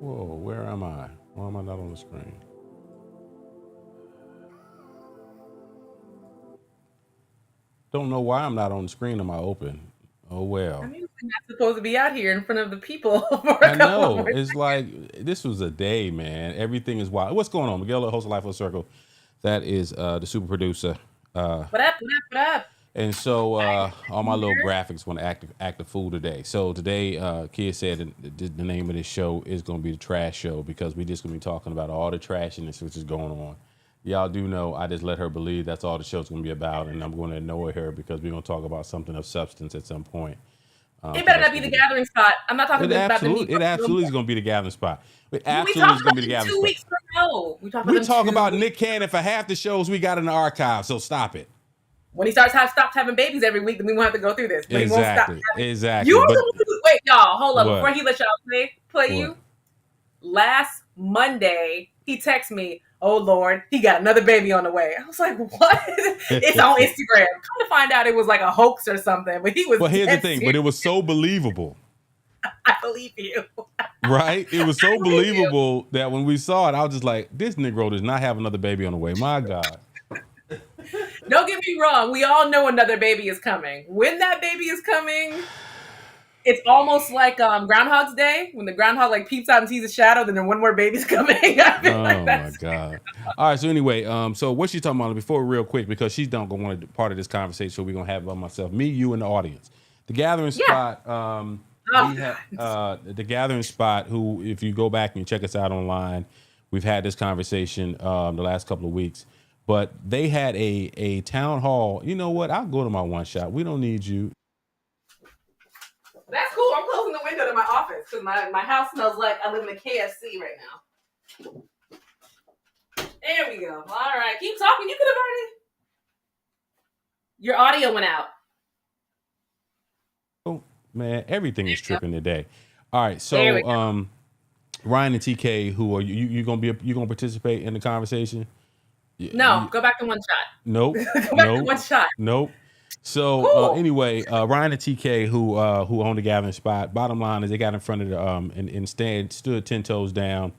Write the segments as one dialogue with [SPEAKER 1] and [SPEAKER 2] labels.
[SPEAKER 1] Whoa, where am I? Why am I not on the screen? Don't know why I'm not on the screen. Am I open? Oh
[SPEAKER 2] I
[SPEAKER 1] well.
[SPEAKER 2] mean, we're not supposed to be out here in front of the people for
[SPEAKER 1] I
[SPEAKER 2] a couple of
[SPEAKER 1] know.
[SPEAKER 2] more.
[SPEAKER 1] It's like this was a day, man. Everything is wild. What's going on? Miguel, host of Life of Circle. That is the super producer. Uh,
[SPEAKER 2] What up? What up? What up?
[SPEAKER 1] and so all my little
[SPEAKER 2] Here.
[SPEAKER 1] graphics want to act a fool today. So today, Kid said the name of this show is going to be the Trash Show because we just going to be talking about all the trashiness which is going on. Y'all do know I just let her believe that's all the show's going to be about, and I'm going to annoy her because we're going to talk about something of substance at some point.
[SPEAKER 2] It
[SPEAKER 1] Because
[SPEAKER 2] better
[SPEAKER 1] that's
[SPEAKER 2] not be
[SPEAKER 1] going
[SPEAKER 2] the
[SPEAKER 1] to be
[SPEAKER 2] gathering spot. I'm not talking about the
[SPEAKER 1] it
[SPEAKER 2] Negro.
[SPEAKER 1] absolutely is going to be the gathering spot. It
[SPEAKER 2] We
[SPEAKER 1] absolutely
[SPEAKER 2] talked
[SPEAKER 1] is going
[SPEAKER 2] about
[SPEAKER 1] to be the
[SPEAKER 2] them
[SPEAKER 1] gathering
[SPEAKER 2] two
[SPEAKER 1] spot.
[SPEAKER 2] weeks ago. We talked about
[SPEAKER 1] We
[SPEAKER 2] them
[SPEAKER 1] talk
[SPEAKER 2] 2
[SPEAKER 1] about
[SPEAKER 2] weeks.
[SPEAKER 1] Nick Cannon for half the shows we got in the archive, so stop it.
[SPEAKER 2] When he stopped having babies every week, then we won't have to go through this. But he won't stop
[SPEAKER 1] Exactly,
[SPEAKER 2] having.
[SPEAKER 1] exactly.
[SPEAKER 2] You're
[SPEAKER 1] But
[SPEAKER 2] the one who, wait, y'all, hold up. Before
[SPEAKER 1] what?
[SPEAKER 2] he let y'all play
[SPEAKER 1] What?
[SPEAKER 2] you, last Monday, he texted me, "Oh Lord, he got another baby on the way." I was like, "What?" It's on Instagram. Come to find out, it was like a hoax or something. But he was
[SPEAKER 1] Well, here's the
[SPEAKER 2] dead
[SPEAKER 1] thing. But
[SPEAKER 2] serious.
[SPEAKER 1] it was so believable,
[SPEAKER 2] I believe you.
[SPEAKER 1] right? It was
[SPEAKER 2] I
[SPEAKER 1] so
[SPEAKER 2] believe you.
[SPEAKER 1] believable that when we saw it, I was just like, "This Negro does not have another baby on the way." My God.
[SPEAKER 2] Don't get me wrong. We all know another baby is coming. When that baby is coming, it's almost like Groundhog's Day when the groundhog like peeps out and sees a shadow. Then one more baby's coming. I feel like
[SPEAKER 1] Oh my
[SPEAKER 2] that's.
[SPEAKER 1] God. All right. So anyway, so what she talking about before real quick because she's not gonna want to be part of this conversation, so we're gonna have it by myself, me, you, and the audience. The gathering
[SPEAKER 2] Yeah.
[SPEAKER 1] spot.
[SPEAKER 2] Oh
[SPEAKER 1] We have
[SPEAKER 2] God.
[SPEAKER 1] the gathering spot. Who, if you go back and you check us out online, we've had this conversation the last couple of weeks. But they had a town hall. You know what? I'll go to my one shot. We don't need you.
[SPEAKER 2] That's cool. I'm closing the window to my office because my house smells like I live in a KFC right now. There we go. All right. Keep talking. You could have already. Your audio went out.
[SPEAKER 1] Oh, man, everything is tripping today. All right.
[SPEAKER 2] There we
[SPEAKER 1] So
[SPEAKER 2] go.
[SPEAKER 1] Ryan and TK, who are you gonna you gonna participate in the conversation?
[SPEAKER 2] No, go back to one shot.
[SPEAKER 1] Nope,
[SPEAKER 2] Go back to
[SPEAKER 1] nope,
[SPEAKER 2] one shot.
[SPEAKER 1] nope. So
[SPEAKER 2] Cool.
[SPEAKER 1] anyway, Ryan and TK, who own the gathering spot. Bottom line is they got in front of the and stood 10 toes down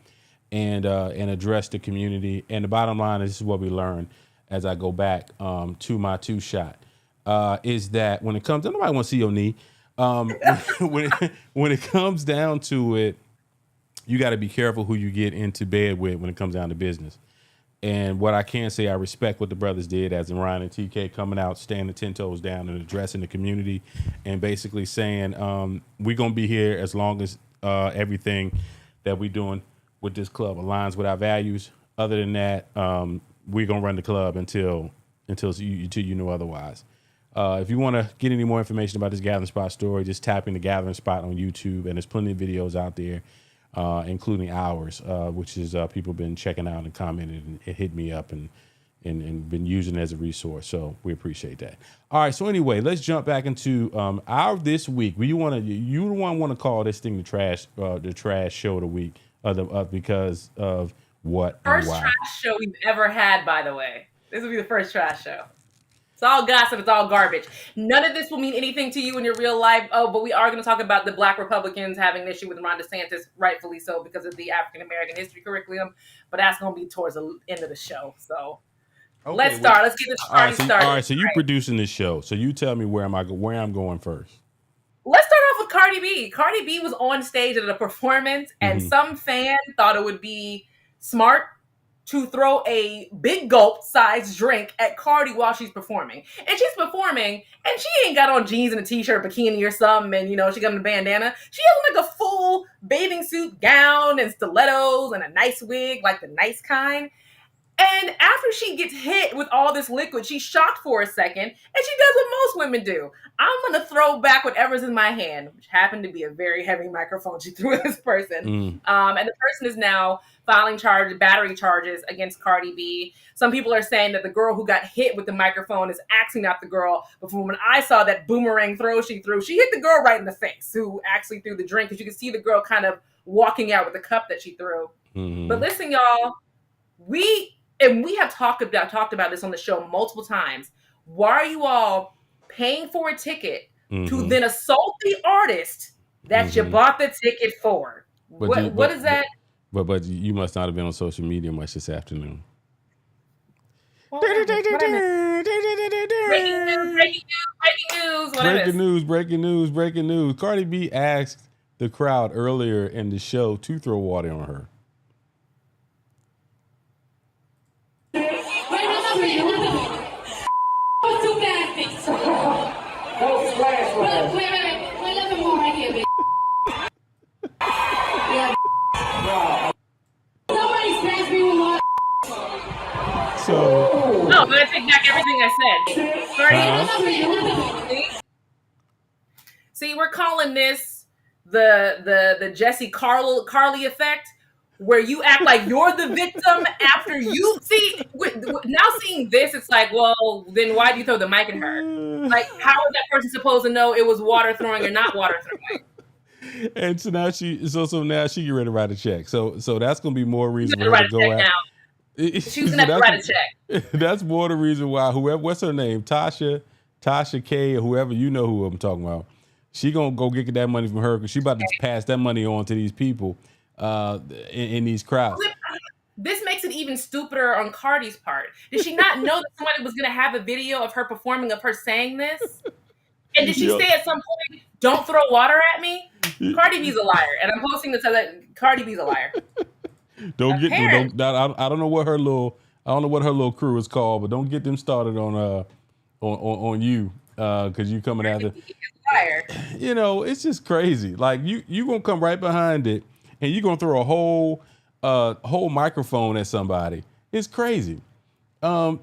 [SPEAKER 1] and addressed the community. And the bottom line is this is what we learned as I go back to my two shot is that when it comes, nobody want to see your knee. When it comes down to it, you got to be careful who you get into bed with when it comes down to business. And what I can say, I respect what the brothers did, as in Ryan and TK coming out, standing 10 toes down and addressing the community, and basically saying we're gonna be here as long as everything that we're doing with this club aligns with our values. Other than that, we're gonna run the club until you know otherwise. If you want to get any more information about this Gathering Spot story, just tap in the Gathering Spot on YouTube, and there's plenty of videos out there, including ours, which is people been checking out and commented and it hit me up and been using it as a resource. So we appreciate that. All right. So anyway, let's jump back into our this week. You the one want to call this thing the trash show of the week, because of what and
[SPEAKER 2] First
[SPEAKER 1] why.
[SPEAKER 2] trash show we've ever had, by the way. This will be the first trash show. It's all gossip. It's all garbage. None of this will mean anything to you in your real life. Oh, but we are going to talk about the Black Republicans having an issue with Ron DeSantis, rightfully so, because of the African American history curriculum. But that's going to be towards the end of the show. So let's
[SPEAKER 1] Okay. Well,
[SPEAKER 2] start. Let's get this
[SPEAKER 1] all right.
[SPEAKER 2] party started.
[SPEAKER 1] All right. So you producing this show. So you tell me where I'm going first.
[SPEAKER 2] Let's start off with Cardi B. Cardi B was on stage at a performance, and
[SPEAKER 1] Mm-hmm.
[SPEAKER 2] some fan thought it would be smart to throw a big gulp sized drink at Cardi while she's performing. And she's performing, and she ain't got on jeans and a t-shirt, bikini or something, and she got on a bandana. She has like a full bathing suit gown and stilettos and a nice wig, like the nice kind. And after she gets hit with all this liquid, she's shocked for a second, and she does what most women do. I'm going to throw back whatever's in my hand, which happened to be a very heavy microphone she threw at this person. And the person is now filing battery charges against Cardi B. Some people are saying that the girl who got hit with the microphone is actually not the girl. But from when I saw that boomerang throw she threw, she hit the girl right in the face who actually threw the drink, because you can see the girl kind of walking out with the cup that she threw.
[SPEAKER 1] Mm-hmm.
[SPEAKER 2] But listen, y'all, we have talked about this on the show multiple times. Why are you all paying for a ticket to then assault the artist that you bought the ticket for? What is that?
[SPEAKER 1] But you must not have been on social media much this afternoon.
[SPEAKER 2] Breaking
[SPEAKER 1] news. Cardi B asked the crowd earlier in the show to throw water on her. So
[SPEAKER 2] no, I'm gonna take back everything I said. See, we're calling this the Jesse Carly effect, where you act like you're the victim after you see. Now seeing this, it's like, well, then why do you throw the mic at her? Like, how is that person supposed to know it was water throwing or not water throwing?
[SPEAKER 1] And so now she get ready to write a check. So that's gonna be more reason for her
[SPEAKER 2] write
[SPEAKER 1] to go out.
[SPEAKER 2] Now. She's gonna have to write a check.
[SPEAKER 1] That's more the reason why what's her name, Tasha K, or whoever, you know who I'm talking about. She gonna go get that money from her, because she about to pass that money on to these people in these crowds.
[SPEAKER 2] This makes it even stupider on Cardi's part. Did she not know that somebody was gonna have a video of her performing, of her saying this? And did she say at some point, "Don't throw water at me"? Cardi B's a liar, and I'm posting this as Cardi B's a liar.
[SPEAKER 1] I don't know what her little crew is called, but don't get them started on you, because you coming after. It's just crazy. Like you gonna come right behind it, and you gonna throw a whole microphone at somebody. It's crazy. So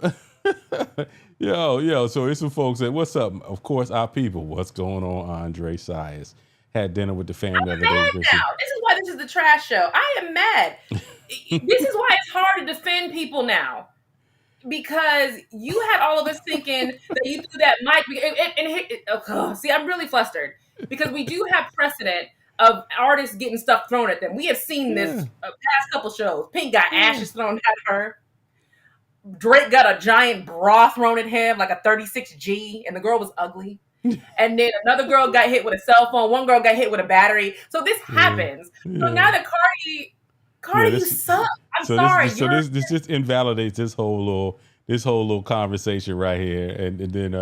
[SPEAKER 1] it's some folks that, what's up? Of course, our people. What's going on? Andre Sias had dinner with the family the other day.
[SPEAKER 2] This is why this is the trash show. I am mad. This is why it's hard to defend people now, because you had all of us thinking that you threw that mic. See, I'm really flustered, because we do have precedent of artists getting stuff thrown at them. We have seen this past couple shows. Pink got ashes thrown at her. Drake got a giant bra thrown at him, like a 36G, and the girl was ugly. And then another girl got hit with a cell phone. One girl got hit with a battery. So this happens. So now that Cardi, you suck. I'm sorry.
[SPEAKER 1] This just invalidates this whole little conversation right here. And then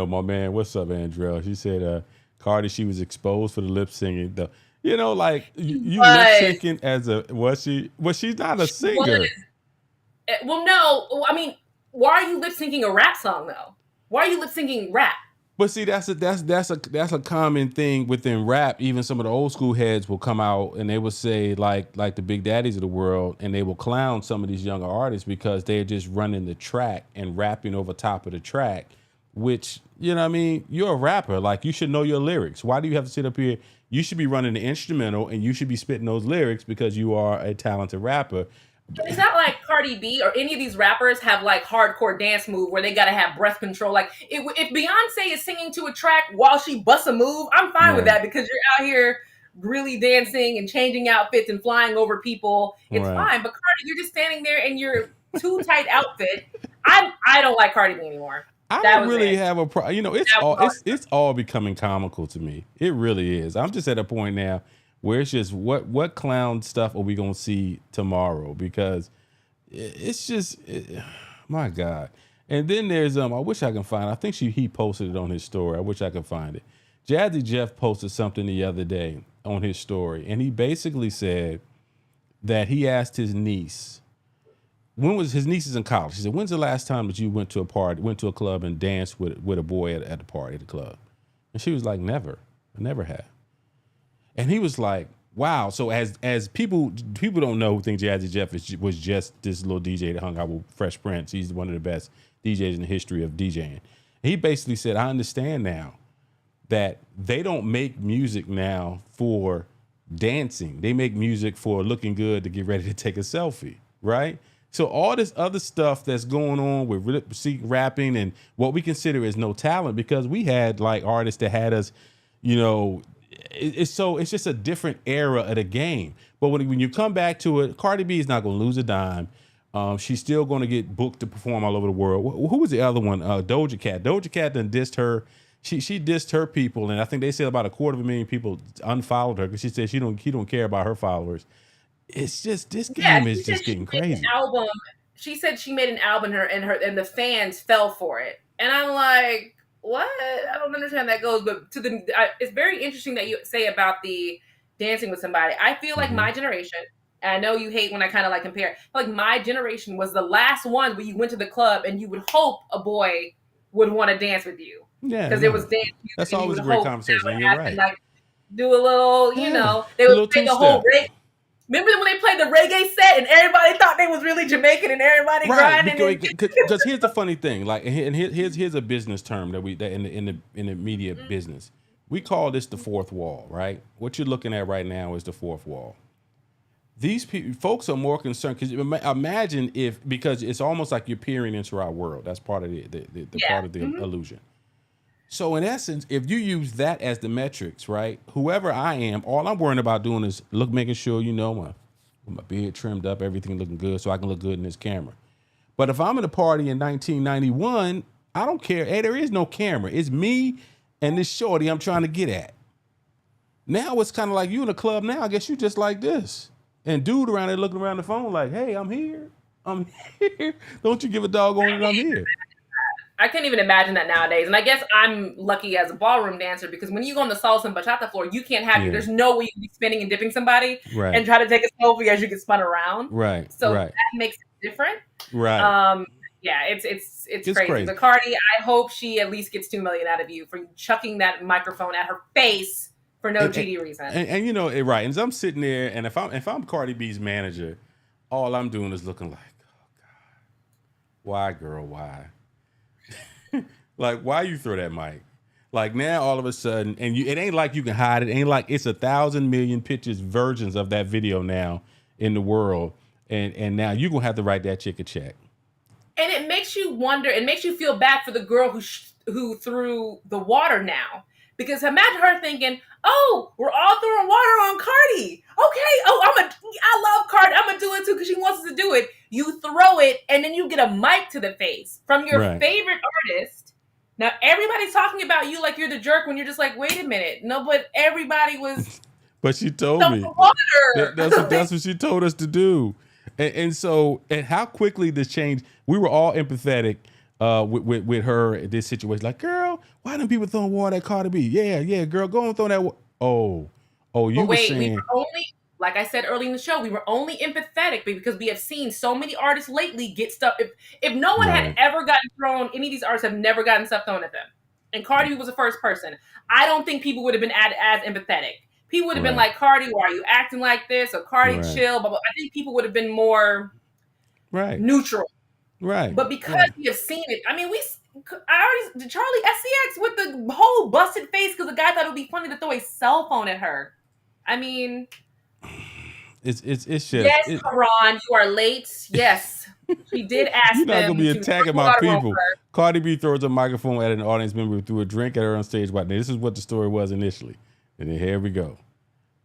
[SPEAKER 1] my man, what's up, Andrell? She said Cardi, she was exposed for the lip singing. You lip syncing as she's not a singer.
[SPEAKER 2] Well, no. I mean, why are you lip syncing a rap song though? Why are you lip syncing rap?
[SPEAKER 1] But see, that's a common thing within rap. Even some of the old school heads will come out and they will say like the Big Daddies of the world, and they will clown some of these younger artists because they're just running the track and rapping over top of the track. Which, you're a rapper. Like, you should know your lyrics. Why do you have to sit up here? You should be running the instrumental and you should be spitting those lyrics because you are a talented rapper.
[SPEAKER 2] It's not like Cardi B or any of these rappers have like hardcore dance move where they got to have breath control. Like if Beyonce is singing to a track while she busts a move, I'm fine with that, because you're out here really dancing and changing outfits and flying over people. It's fine. But Cardi, you're just standing there in your too tight outfit. I don't like Cardi B anymore.
[SPEAKER 1] I don't really have a problem. It's all becoming comical to me. It really is. I'm just at a point now where it's just what clown stuff are we gonna see tomorrow? Because it's just my God. And then there's I wish I can find. I think he posted it on his story. I wish I could find it. Jazzy Jeff posted something the other day on his story, and he basically said that he asked his niece, when was his niece is in college. He said, when's the last time that you went to a party, went to a club and danced with a boy at the party, at the club? And she was like, never. I never have. And he was like, wow. So as people don't know who think Jazzy Jeff was just this little DJ that hung out with Fresh Prince. He's one of the best DJs in the history of DJing. And he basically said, I understand now that they don't make music now for dancing. They make music for looking good to get ready to take a selfie, right? So all this other stuff that's going on with lip sync rapping and what we consider as no talent, because we had like artists that had us, you know, it's just a different era of the game. But when you come back to it, Cardi B is not going to lose a dime. She's still going to get booked to perform all over the world. Who was the other one? Doja Cat. Doja Cat done dissed her. She dissed her people, and I think they said about 250,000 people unfollowed her because she said he don't care about her followers. It's just this game is just getting crazy.
[SPEAKER 2] She said she made an album and the fans fell for it, and I'm like, what? I don't understand how that goes. But it's very interesting that you say about the dancing with somebody. I feel like my generation. And I know you hate when I kind of like compare. Like my generation was the last one where you went to the club and you would hope a boy would want to dance with you.
[SPEAKER 1] Yeah,
[SPEAKER 2] because it was dance.
[SPEAKER 1] That's always a great conversation. You're right.
[SPEAKER 2] Like, do a little, you know, they would play the whole reggae. Remember when they played the reggae set and everybody thought they was really Jamaican and everybody grinding?
[SPEAKER 1] Because here's the funny thing, like, and here's a business term that in the media business, we call this the fourth wall, right? What you're looking at right now is the fourth wall. These folks are more concerned because imagine because it's almost like you're peering into our world. That's part of the part of the illusion. So in essence, if you use that as the metrics, right? Whoever I am, all I'm worrying about doing is making sure, you know, my beard trimmed up, everything looking good, so I can look good in this camera. But if I'm at a party in 1991, I don't care. Hey, there is no camera. It's me and this shorty I'm trying to get at. Now it's kind of like you in a club now. I guess you just like this. And dude around there looking around the phone like, hey, I'm here. I'm here. Don't you give a doggone it, I'm here.
[SPEAKER 2] I can't even imagine that nowadays. And I guess I'm lucky as a ballroom dancer because when you go on the salsa and bachata floor, you can't have there's no way you can be spinning and dipping somebody and try to take a selfie as you get spun around.
[SPEAKER 1] Right.
[SPEAKER 2] So that makes it different.
[SPEAKER 1] Right.
[SPEAKER 2] Yeah, it's crazy. But Cardi, I hope she at least gets $2 million out of you for chucking that microphone at her face for no GD reason.
[SPEAKER 1] And you know, right. And as I'm sitting there, and if I'm Cardi B's manager, all I'm doing is looking like, oh God, why, girl, why? Like, why you throw that mic? Like now, all of a sudden, and it ain't like you can hide it. Ain't like it's 1,000 million pictures, versions of that video now in the world, and now you gonna have to write that chick a check.
[SPEAKER 2] And it makes you wonder. It makes you feel bad for the girl who threw the water now, because imagine her thinking, "Oh, we're all throwing water on Cardi. Okay, I love Cardi. I'm gonna do it too because she wants us to do it." You throw it, and then you get a mic to the face from your favorite artist. Now everybody's talking about you like you're the jerk when you're just like, wait a minute. No, but everybody was.
[SPEAKER 1] But she told me that's what she told us to do, and so how quickly this changed. We were all empathetic with her in this situation. Like, girl, why don't people throwing water at Cardi B? Yeah, girl, go and throw that. Oh, you were saying.
[SPEAKER 2] We were only, like I said early in the show, we were only empathetic because we have seen so many artists lately get stuff. If no one had ever gotten thrown, any of these artists have never gotten stuff thrown at them. And Cardi B was the first person. I don't think people would have been as empathetic. People would have been like, Cardi, why are you acting like this? Or Cardi, chill. But I think people would have been more neutral.
[SPEAKER 1] Right.
[SPEAKER 2] But because we have seen it, I mean, Charlie SCX with the whole busted face because the guy thought it would be funny to throw a cell phone at her. I mean,
[SPEAKER 1] it's just
[SPEAKER 2] yes, Karan, you are late. Yes, she did ask.
[SPEAKER 1] You're not gonna be attacking my people. Cardi B throws a microphone at an audience member who threw a drink at her on stage. Right now, this is what the story was initially, and then here we go.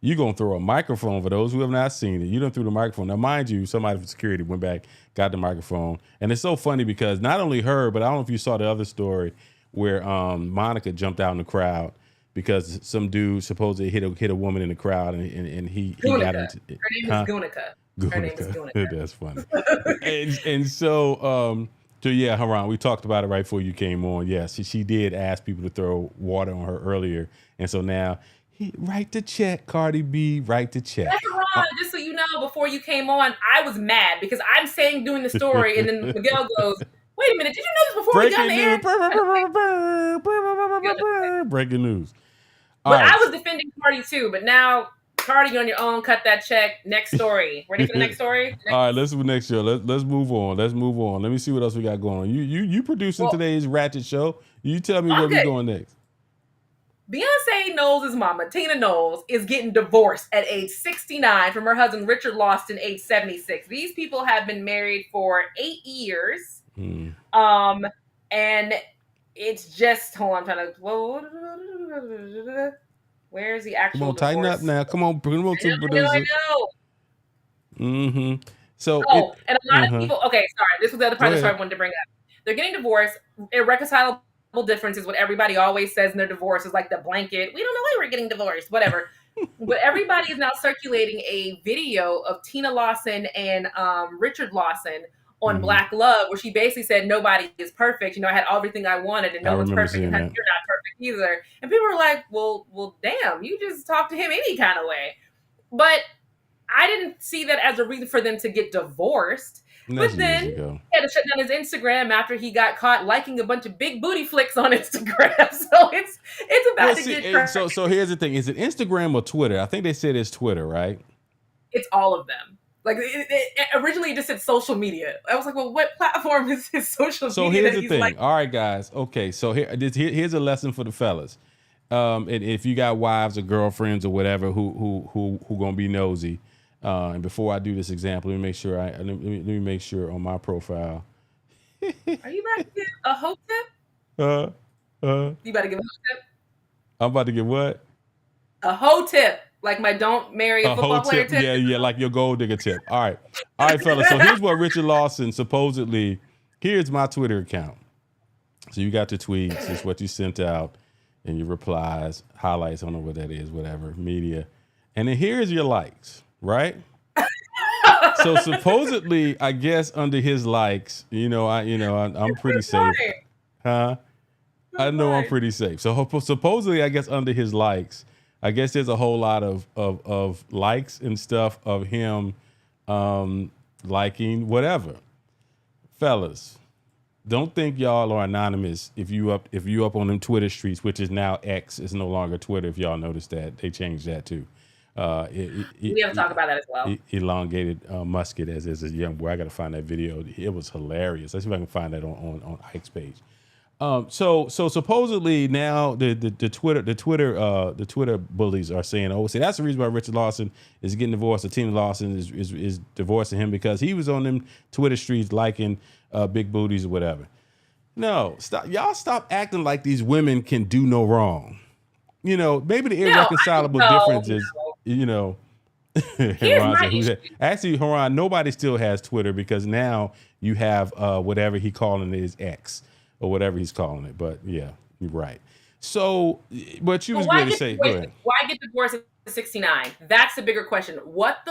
[SPEAKER 1] You're gonna throw a microphone for those who have not seen it. You done threw the microphone. Now, mind you, somebody from security went back, got the microphone, and it's so funny because not only her, but I don't know if you saw the other story where Monica jumped out in the crowd because some dude supposedly hit a woman in the crowd, and he got into it.
[SPEAKER 2] Her name is Gunica. Her name is Gunica.
[SPEAKER 1] That's funny. and so So yeah, Haran, we talked about it right before you came on. Yeah, she did ask people to throw water on her earlier, and so now write the check, Cardi B, write the check.
[SPEAKER 2] That's wrong. Just so you know, before you came on, I was mad because I'm saying doing the story, and then Miguel goes, "Wait a minute, did you know this before we got
[SPEAKER 1] Breaking news. Breaking news.
[SPEAKER 2] But right. I was defending Cardi too, but now Cardi on your own, cut that check. Next all right,
[SPEAKER 1] let's move next show. Let's move on. Let's move on. Let me see what else we got going on. You producing today's Ratchet show. You tell me where we're going next.
[SPEAKER 2] Beyonce Knowles' mama, Tina Knowles, is getting divorced at age 69 from her husband, Richard Lawson, age 76. These people have been married for 8 years. And it's just, hold on, I'm trying to, where's the actual
[SPEAKER 1] Come on, tighten
[SPEAKER 2] divorce?
[SPEAKER 1] up now. Come on, bring them on to producer.
[SPEAKER 2] I know.
[SPEAKER 1] Mm-hmm. So,
[SPEAKER 2] and a lot of people, okay, sorry, this was the other part of the story I wanted to bring up. They're getting divorced, irreconcilable difference is what everybody always says in their divorce is like the blanket. We don't know why we're getting divorced, whatever. But everybody is now circulating a video of Tina Lawson and Richard Lawson on Black Love, where she basically said nobody is perfect. You know, I had everything I wanted, and no one's perfect, and you're not perfect either. And people were like, "Well, damn, you just talk to him any kind of way." But I didn't see that as a reason for them to get divorced. But then he had to shut down his Instagram after he got caught liking a bunch of big booty flicks on Instagram. So it's about to get crazy.
[SPEAKER 1] So here's the thing: is it Instagram or Twitter? I think they said it's Twitter, right?
[SPEAKER 2] It's all of them. Like it originally, it just said social media. I was like, well, what platform is his social media?
[SPEAKER 1] So here's the thing. All right, guys. Okay, so here's a lesson for the fellas. If you got wives or girlfriends or whatever who gonna be nosy. And before I do this example, let me make sure let me make sure on my profile.
[SPEAKER 2] Are you about to give a hoe tip? You about to give a hoe tip?
[SPEAKER 1] I'm about to give what?
[SPEAKER 2] A hoe tip, like my don't marry a football player tip.
[SPEAKER 1] Yeah, like your gold digger tip. All right, fellas. So here's what Richard Lawson supposedly. Here's my Twitter account. So you got the tweets. It's what you sent out, and your replies, highlights. I don't know what that is. Whatever media, and then here's your likes. Right. So supposedly, I guess under his likes, I'm pretty safe. Huh? I know I'm pretty safe. So supposedly, I guess under his likes, I guess there's a whole lot of likes and stuff of him liking whatever. Fellas, don't think y'all are anonymous if you up on them Twitter streets, which is now X. It's no longer Twitter. If y'all noticed that, they changed that too.
[SPEAKER 2] We have to talk about that as well.
[SPEAKER 1] Elongated musket as a young boy. I got to find that video. It was hilarious. Let's see if I can find that on Ike's page. So supposedly now the Twitter bullies are saying, oh, see, that's the reason why Richard Lawson is getting divorced, or Tina Lawson is divorcing him because he was on them Twitter streets liking big booties or whatever. No, stop acting like these women can do no wrong. Maybe the irreconcilable difference is, actually, Haran, nobody still has Twitter because now you have whatever he calling it is X or whatever he's calling it. But yeah, you're right. So, but you was going to say, go ahead.
[SPEAKER 2] Why get divorced at 69? That's the bigger question. What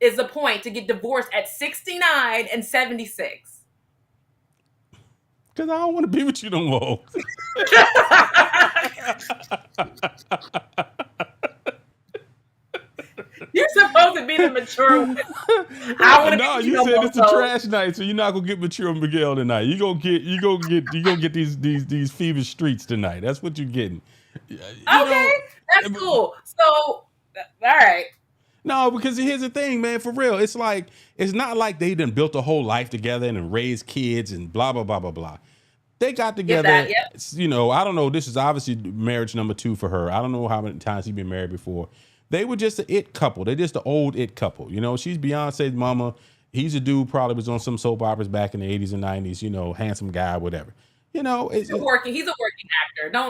[SPEAKER 2] is the point to get divorced at 69 and 76?
[SPEAKER 1] Because I don't want to be with you no more.
[SPEAKER 2] You're supposed to be the mature one.
[SPEAKER 1] No, you said it's a trash night, so you're not gonna get mature Miguel tonight. You gonna get these fever streets tonight. That's what you're getting.
[SPEAKER 2] That's cool. So, all right.
[SPEAKER 1] No, because here's the thing, man. For real, it's not like they done built a whole life together and raised kids and blah blah blah blah blah. They got together. I don't know. This is obviously marriage number 2 for her. I don't know how many times he's been married before. They were just an it couple. They're just the old it couple. She's Beyonce's mama. He's a dude probably was on some soap operas back in the 80s and 90s. Handsome guy, whatever. He's a
[SPEAKER 2] working actor. I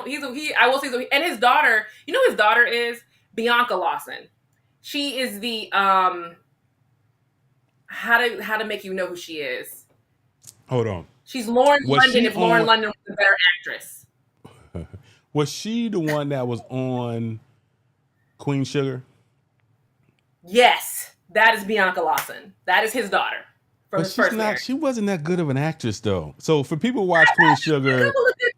[SPEAKER 2] will say, and his daughter. His daughter is Bianca Lawson. She is the how to make you know who she is.
[SPEAKER 1] Hold on.
[SPEAKER 2] She's Lauren London. If Lauren London was a better actress.
[SPEAKER 1] Was she the one that was on Queen Sugar?
[SPEAKER 2] Yes, that is Bianca Lawson. That is his daughter from his first marriage.
[SPEAKER 1] She wasn't that good of an actress though. So for people who watch Queen Sugar,
[SPEAKER 2] a couple of good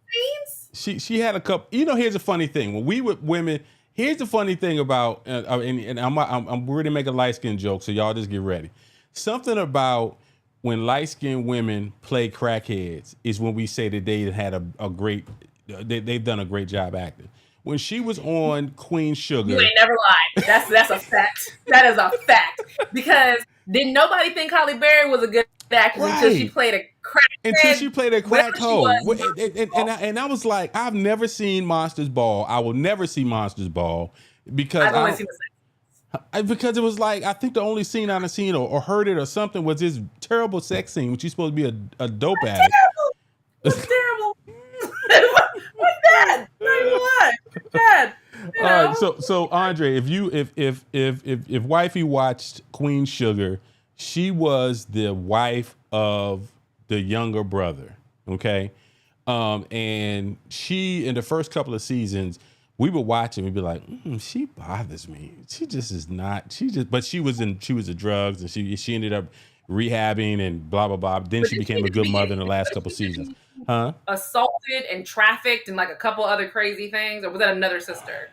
[SPEAKER 2] scenes.
[SPEAKER 1] She had a couple. You know, here's a funny thing. When we were women, here's the funny thing about, and I'm ready to make a light skin joke, so y'all just get ready. Something about when light skinned women play crackheads is when we say that they had a great, they've done a great job acting. When she was on Queen Sugar,
[SPEAKER 2] you ain't never lied. That's a fact. That is a fact. Because didn't nobody think Holly Berry was a good actress until she played a crack.
[SPEAKER 1] Until she played a crack hoe. And I was like, I've never seen Monsters Ball. I will never see Monsters Ball because
[SPEAKER 2] I've only seen the sex.
[SPEAKER 1] Because it was like, I think the only scene I've seen or heard it or something was this terrible sex scene, which she's supposed to be a dope addict.
[SPEAKER 2] What's terrible? What's bad? What's bad?
[SPEAKER 1] All right, so Andre, if wifey watched Queen Sugar, she was the wife of the younger brother, okay? And she, in the first couple of seasons, we would watch it and we'd be like, she bothers me. She just is not, but she was in drugs and she ended up rehabbing and blah, blah, blah. Then she became a good mother in the last couple seasons. Huh?
[SPEAKER 2] Assaulted and trafficked and like a couple other crazy things, or was that another sister?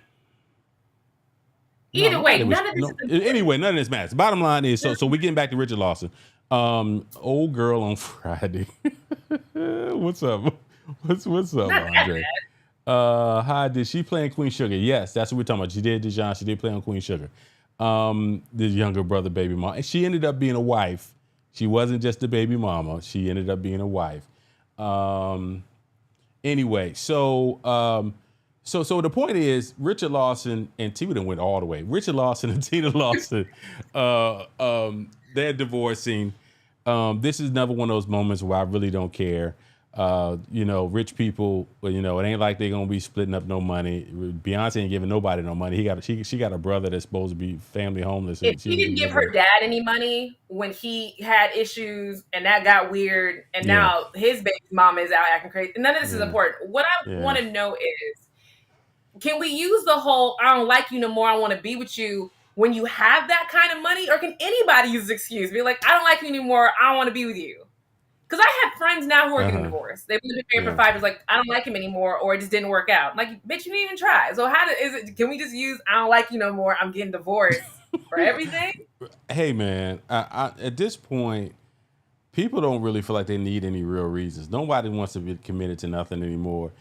[SPEAKER 2] Either way, none of this
[SPEAKER 1] matters. Bottom line is, so we getting back to Richard Lawson. Old girl on Friday. What's up? What's up, Andre? Hi, did she play in Queen Sugar? Yes, that's what we're talking about. She did, Dijon. She did play on Queen Sugar. The younger brother, baby mama. And she ended up being a wife. She wasn't just a baby mama. She ended up being a wife. Anyway, so the point is, Richard Lawson and Tina went all the way. Richard Lawson and Tina Lawson, they're divorcing. This is another one of those moments where I really don't care. Rich people, it ain't like they're gonna be splitting up no money. Beyonce ain't giving nobody no money. She got a brother that's supposed to be family homeless.
[SPEAKER 2] If she didn't give her dad any money when he had issues and that got weird, and now his baby mama is out acting crazy. None of this is important. What I want to know is, can we use the whole "I don't like you no more, I want to be with you" when you have that kind of money, or can anybody use this excuse? Be like, "I don't like you anymore, I don't want to be with you." Because I have friends now who are getting divorced. They've been married for 5 years, like, I don't like him anymore, or it just didn't work out. Like, bitch, you didn't even try. So can we just use "I don't like you no more, I'm getting divorced" for everything?
[SPEAKER 1] Hey, man, I at this point, people don't really feel like they need any real reasons. Nobody wants to be committed to nothing anymore.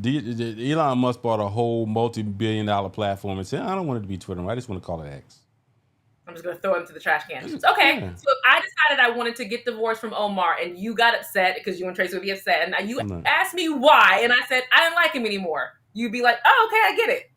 [SPEAKER 1] Elon Musk bought a whole multi-billion-dollar platform and said, I don't want it to be Twitter. I just want to call it X.
[SPEAKER 2] I'm just going to throw it into the trash can. Okay, so I decided I wanted to get divorced from Omar, and you got upset because you and Tracy would be upset. And now you asked me why, and I said, I didn't like him anymore. You'd be like, oh, okay, I get it.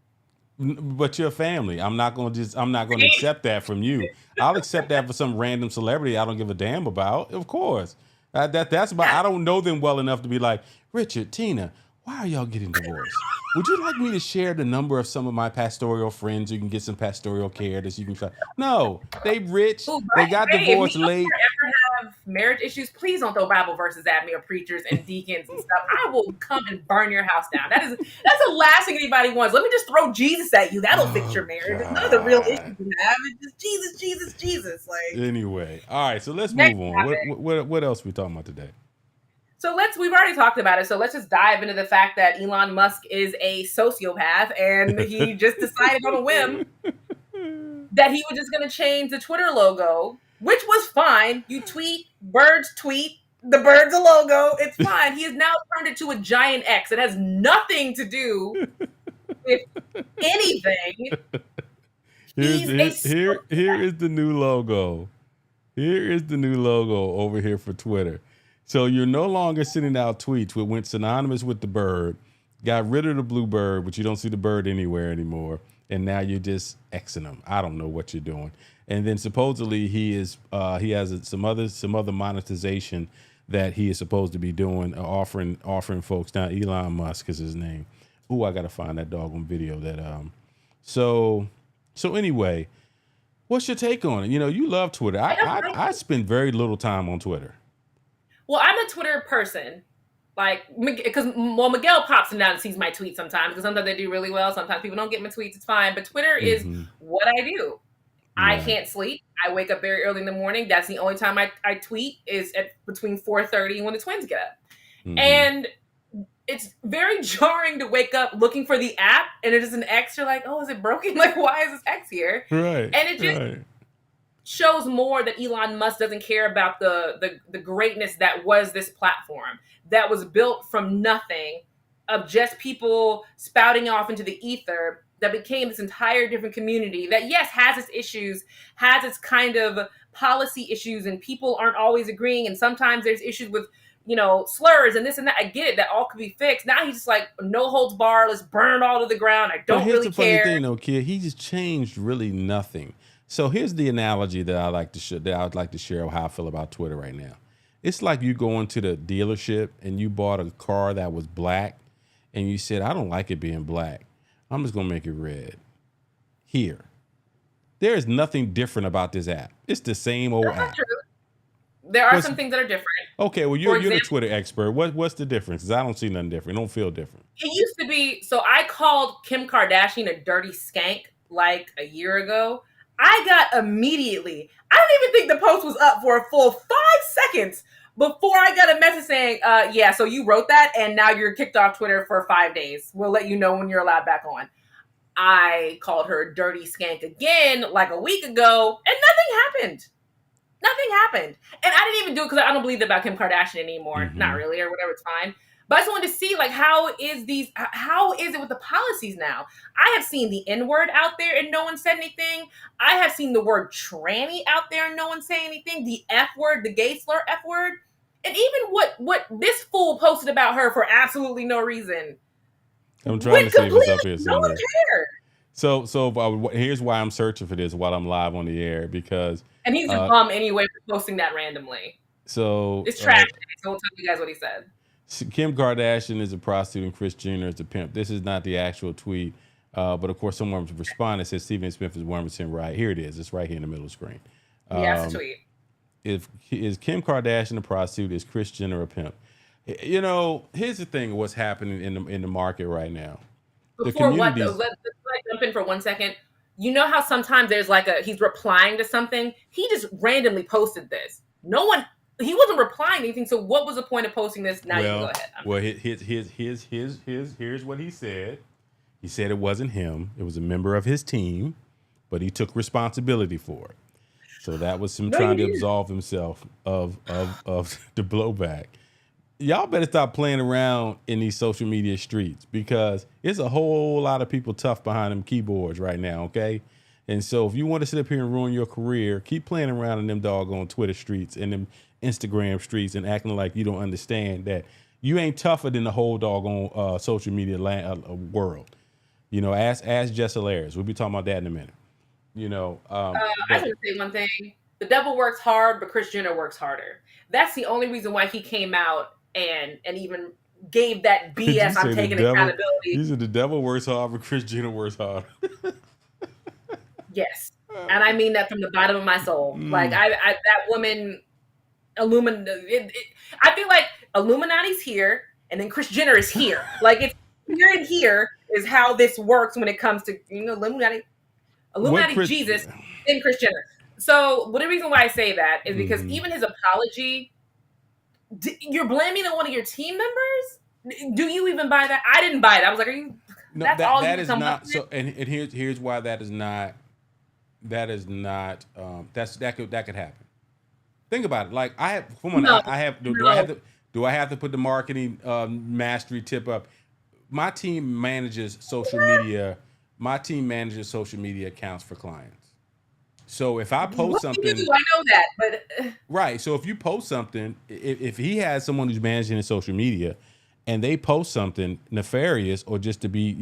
[SPEAKER 1] But you're family. I'm not going to accept that from you. I'll accept that for some random celebrity I don't give a damn about. Of course. That's about, I don't know them well enough to be like, Richard, Tina, why are y'all getting divorced? Would you like me to share the number of some of my pastoral friends who can get some pastoral care that you can try? No, they rich. They got divorced late.
[SPEAKER 2] If you ever have marriage issues, please don't throw Bible verses at me or preachers and deacons and stuff. I will come and burn your house down. That's the last thing anybody wants. Let me just throw Jesus at you. That'll fix your marriage. It's none of the real issues you have. It's just Jesus. Like,
[SPEAKER 1] anyway, all right. So let's move on. What else are we talking about today?
[SPEAKER 2] So we've already talked about it. So let's just dive into the fact that Elon Musk is a sociopath, and he just decided on a whim that he was just going to change the Twitter logo, which was fine. You tweet, birds tweet, the bird's a logo. It's fine. He has now turned it to a giant X. It has nothing to do with anything.
[SPEAKER 1] Here is the new logo. Here is the new logo over here for Twitter. So you're no longer sending out tweets which went synonymous with the bird, got rid of the blue bird, but you don't see the bird anywhere anymore, and now you're just Xing them. I don't know what you're doing. And then supposedly he has some other monetization that he is supposed to be doing, offering folks. Now Elon Musk is his name. Ooh, I gotta find that doggone video that So anyway, what's your take on it? You love Twitter. I spend very little time on Twitter.
[SPEAKER 2] Well, I'm a Twitter person, because Miguel pops in down and sees my tweets sometimes, because sometimes they do really well. Sometimes people don't get my tweets. It's fine. But Twitter is what I do. I
[SPEAKER 1] Right.
[SPEAKER 2] can't sleep. I wake up very early in the morning. That's the only time I tweet is at between 4:30 when the twins get up.
[SPEAKER 1] Mm-hmm.
[SPEAKER 2] And it's very jarring to wake up looking for the app and it is an X. You're like, oh, is it broken? Like, why is this X here?
[SPEAKER 1] Right.
[SPEAKER 2] And it just
[SPEAKER 1] Right.
[SPEAKER 2] shows more that Elon Musk doesn't care about the greatness that was this platform that was built from nothing, of just people spouting off into the ether, that became this entire different community that, yes, has its issues, has its kind of policy issues, and people aren't always agreeing, and sometimes there's issues with slurs and this and that. I get it, that all could be fixed. Now he's just like, no holds barred, let's burn it all to the ground. I
[SPEAKER 1] But
[SPEAKER 2] don't
[SPEAKER 1] here's
[SPEAKER 2] really
[SPEAKER 1] the funny
[SPEAKER 2] care.
[SPEAKER 1] thing, though, kid. He just changed really nothing. So here's the analogy that I like to that I'd like to share of how I feel about Twitter right now. It's like you go into the dealership and you bought a car that was black, and you said, "I don't like it being black. I'm just gonna make it red." Here, there is nothing different about this app. It's the same old
[SPEAKER 2] That's not
[SPEAKER 1] app.
[SPEAKER 2] true. There are
[SPEAKER 1] What's-
[SPEAKER 2] some things that are different.
[SPEAKER 1] Okay, well,
[SPEAKER 2] For
[SPEAKER 1] you're the
[SPEAKER 2] example-
[SPEAKER 1] Twitter expert. What's the difference? 'Cause I don't see nothing different. It don't feel different.
[SPEAKER 2] It used to be, so I called Kim Kardashian a dirty skank like a year ago. I got immediately, I don't even think the post was up for a full 5 seconds before I got a message saying, yeah, so you wrote that and now you're kicked off Twitter for 5 days. We'll let you know when you're allowed back on. I called her a dirty skank again like a week ago and nothing happened. Nothing happened. And I didn't even do it because I don't believe about Kim Kardashian anymore.
[SPEAKER 1] Mhm.
[SPEAKER 2] Not really, or whatever, it's fine. But I just wanted to see, like, how is it with the policies now? I have seen the N-word out there and no one said anything. I have seen the word tranny out there and no one saying anything. The F word, the gay slur F word. And even what this fool posted about her for absolutely no reason.
[SPEAKER 1] I'm trying to see what's up here
[SPEAKER 2] No one
[SPEAKER 1] somewhere.
[SPEAKER 2] cared.
[SPEAKER 1] So here's why I'm searching for this while I'm live on the air, because
[SPEAKER 2] And he's a bum anyway for posting that randomly.
[SPEAKER 1] so
[SPEAKER 2] It's trash. So we'll tell you guys what he said.
[SPEAKER 1] Kim Kardashian is a prostitute and Kris Jenner is a pimp. This is not the actual tweet, but of course someone responded, says Stephen Smith is 1% right. Here it is. It's right here in the middle of the screen.
[SPEAKER 2] Yeah, it's a tweet.
[SPEAKER 1] Is Kim Kardashian a prostitute? Is Kris Jenner a pimp? You know, here's the thing: what's happening in the market right now.
[SPEAKER 2] Before what though? Let's jump in for 1 second. You know how sometimes there's like he's replying to something. He just randomly posted this. He wasn't replying to anything. So what was the point of posting this? Now you can go ahead.
[SPEAKER 1] Here's what he said. He said it wasn't him. It was a member of his team, but he took responsibility for it. So that was him trying to absolve himself of the blowback. Y'all better stop playing around in these social media streets, because it's a whole lot of people tough behind them keyboards right now, okay? And so if you want to sit up here and ruin your career, keep playing around in them doggone Twitter streets and them Instagram streets and acting like you don't understand that you ain't tougher than the whole doggone social media world. You know, ask Jess Hilarious. We'll be talking about that in a minute. You know,
[SPEAKER 2] I just want to say one thing. The devil works hard, but Kris Jenner works harder. That's the only reason why he came out and even gave that BS. I'm taking accountability.
[SPEAKER 1] He said the devil works hard, but Kris Jenner works hard.
[SPEAKER 2] Yes, and I mean that from the bottom of my soul. Like that woman, Illuminati. I feel like Illuminati's here, and then Kris Jenner is here. Like it's here and here is how this works when it comes to Illuminati, Jesus, and Kris Jenner. So, the reason why I say that is because even his apology, you're blaming on one of your team members. Do you even buy that? I didn't buy it. I was like, "Are you?"
[SPEAKER 1] No,
[SPEAKER 2] that's all
[SPEAKER 1] that
[SPEAKER 2] you
[SPEAKER 1] is
[SPEAKER 2] come
[SPEAKER 1] not.
[SPEAKER 2] up with?
[SPEAKER 1] So, and here's why that is not. That is not. That could happen. Think about it. Like I have. Do I have to put the marketing mastery tip up? My team manages social media. My team manages social media accounts for clients. So if I post something,
[SPEAKER 2] I know that, but
[SPEAKER 1] right. So if you post something, if he has someone who's managing his social media, and they post something nefarious or just to be,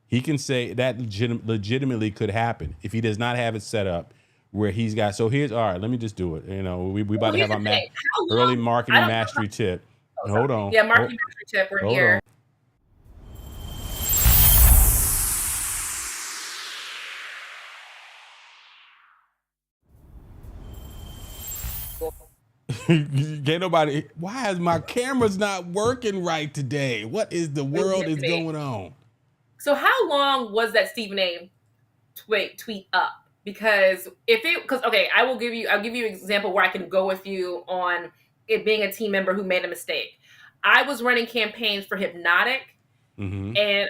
[SPEAKER 1] he can say that legitimately could happen if he does not have it set up where he's got. So here's all right. Let me just do it. We about to have our early marketing mastery tip. Hold on.
[SPEAKER 2] Yeah, marketing mastery tip. We're here.
[SPEAKER 1] Can't nobody. Why is my camera's not working right today? What is the world is going on?
[SPEAKER 2] So how long was that Stephen A. tweet up? because I'll give you an example where I can go with you on it being a team member who made a mistake. I was running campaigns for Hypnotic,
[SPEAKER 1] Mm-hmm.
[SPEAKER 2] and